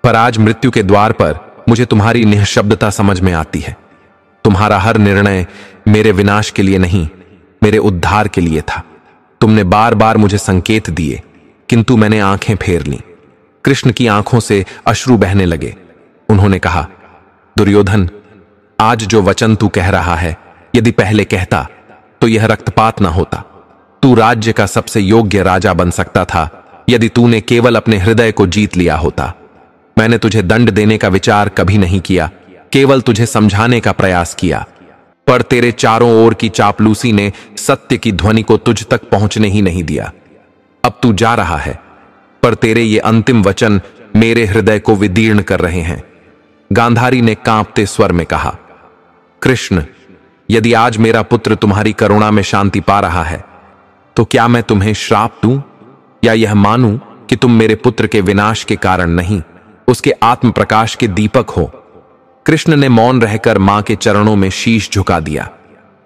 पर आज मृत्यु के द्वार पर मुझे तुम्हारी निःशब्दता समझ में आती है। तुम्हारा हर निर्णय मेरे विनाश के लिए नहीं, मेरे उद्धार के लिए था। तुमने बार बार मुझे संकेत दिए, किंतु मैंने आंखें फेर लीं। कृष्ण की आंखों से अश्रु बहने लगे। उन्होंने कहा, दुर्योधन, आज जो वचन तू कह रहा है, यदि पहले कहता तो यह रक्तपात न होता। तू राज्य का सबसे योग्य राजा बन सकता था यदि तूने केवल अपने हृदय को जीत लिया होता। मैंने तुझे दंड देने का विचार कभी नहीं किया, केवल तुझे समझाने का प्रयास किया, पर तेरे चारों ओर की चापलूसी ने सत्य की ध्वनि को तुझ तक पहुंचने ही नहीं दिया। अब तू जा रहा है, पर तेरे ये अंतिम वचन मेरे हृदय को विदीर्ण कर रहे हैं। गांधारी ने कांपते स्वर में कहा, कृष्ण, यदि आज मेरा पुत्र तुम्हारी करुणा में शांति पा रहा है, तो क्या मैं तुम्हें श्राप दूं या यह मानूं कि तुम मेरे पुत्र के विनाश के कारण नहीं, उसके आत्म प्रकाश के दीपक हो। कृष्ण ने मौन रहकर मां के चरणों में शीश झुका दिया।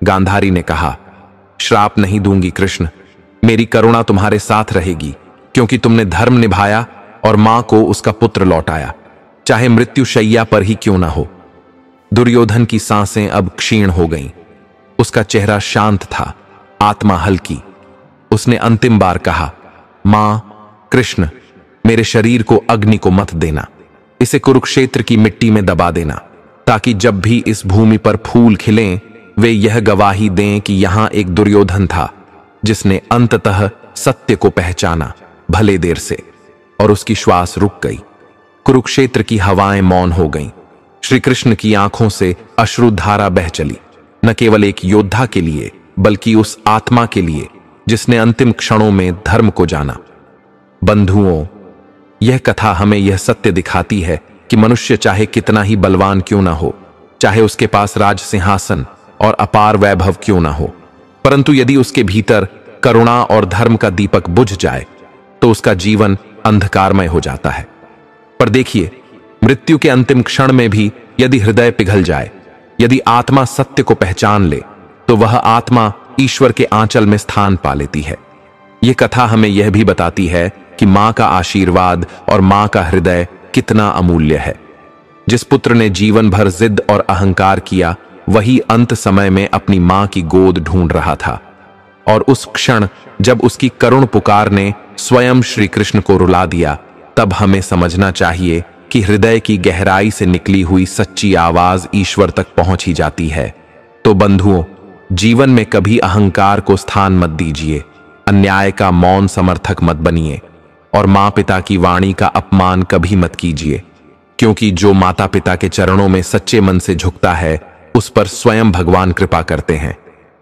गांधारी ने कहा, श्राप नहीं दूंगी कृष्ण, मेरी करुणा तुम्हारे साथ रहेगी, क्योंकि तुमने धर्म निभाया और मां को उसका पुत्र लौटाया, चाहे मृत्यु शैया पर ही क्यों ना हो। दुर्योधन की सांसें अब क्षीण हो गईं। उसका चेहरा शांत था, आत्मा हल्की। उसने अंतिम बार कहा, मां, कृष्ण, मेरे शरीर को अग्नि को मत देना, इसे कुरुक्षेत्र की मिट्टी में दबा देना, ताकि जब भी इस भूमि पर फूल खिलें वे यह गवाही दें कि यहां एक दुर्योधन था जिसने अंततः सत्य को पहचाना, भले देर से, और उसकी श्वास रुक गई। कुरुक्षेत्र की हवाएं मौन हो गईं। श्री कृष्ण की आंखों से अश्रुधारा बह चली, न केवल एक योद्धा के लिए बल्कि उस आत्मा के लिए जिसने अंतिम क्षणों में धर्म को जाना। बंधुओं, यह कथा हमें यह सत्य दिखाती है कि मनुष्य चाहे कितना ही बलवान क्यों ना हो, चाहे उसके पास राज सिंहासन और अपार वैभव क्यों ना हो, परंतु यदि उसके भीतर करुणा और धर्म का दीपक बुझ जाए तो उसका जीवन अंधकारमय हो जाता है। पर देखिए, मृत्यु के अंतिम क्षण में भी यदि हृदय पिघल जाए, यदि आत्मा सत्य को पहचान ले, तो वह आत्मा ईश्वर के आंचल में स्थान पा लेती है। यह कथा हमें यह भी बताती है कि मां का आशीर्वाद और मां का हृदय कितना अमूल्य है। जिस पुत्र ने जीवन भर जिद और अहंकार किया, वही अंत समय में अपनी मां की गोद ढूंढ रहा था। और उस क्षण जब उसकी करुण पुकार ने स्वयं श्री कृष्ण को रुला दिया, तब हमें समझना चाहिए कि हृदय की गहराई से निकली हुई सच्ची आवाज ईश्वर तक पहुंच ही जाती है। तो बंधुओं, जीवन में कभी अहंकार को स्थान मत दीजिए, अन्याय का मौन समर्थक मत बनिए, और मां पिता की वाणी का अपमान कभी मत कीजिए, क्योंकि जो माता पिता के चरणों में सच्चे मन से झुकता है, उस पर स्वयं भगवान कृपा करते हैं।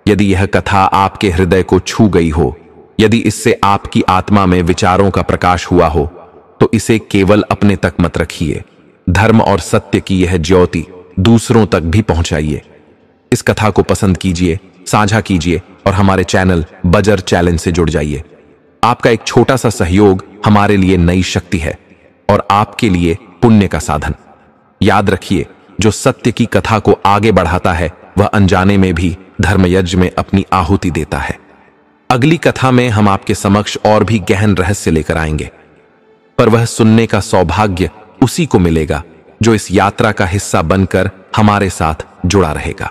यदि यह कथा आपके हृदय को छू गई हो, यदि इससे आपकी आत्मा में विचारों का प्रकाश हुआ हो, तो इसे केवल अपने तक मत रखिए। धर्म और सत्य की यह ज्योति दूसरों तक भी पहुंचाइए। इस कथा को पसंद कीजिए, साझा कीजिए और हमारे चैनल बजर चैलेंज से जुड़ जाइए। आपका एक छोटा सा सहयोग हमारे लिए नई शक्ति है और आपके लिए पुण्य का साधन। याद रखिए, जो सत्य की कथा को आगे बढ़ाता है, वह अनजाने में भी धर्मयज्ञ में अपनी आहुति देता है। अगली कथा में हम आपके समक्ष और भी गहन रहस्य लेकर आएंगे, पर वह सुनने का सौभाग्य उसी को मिलेगा जो इस यात्रा का हिस्सा बनकर हमारे साथ जुड़ा रहेगा।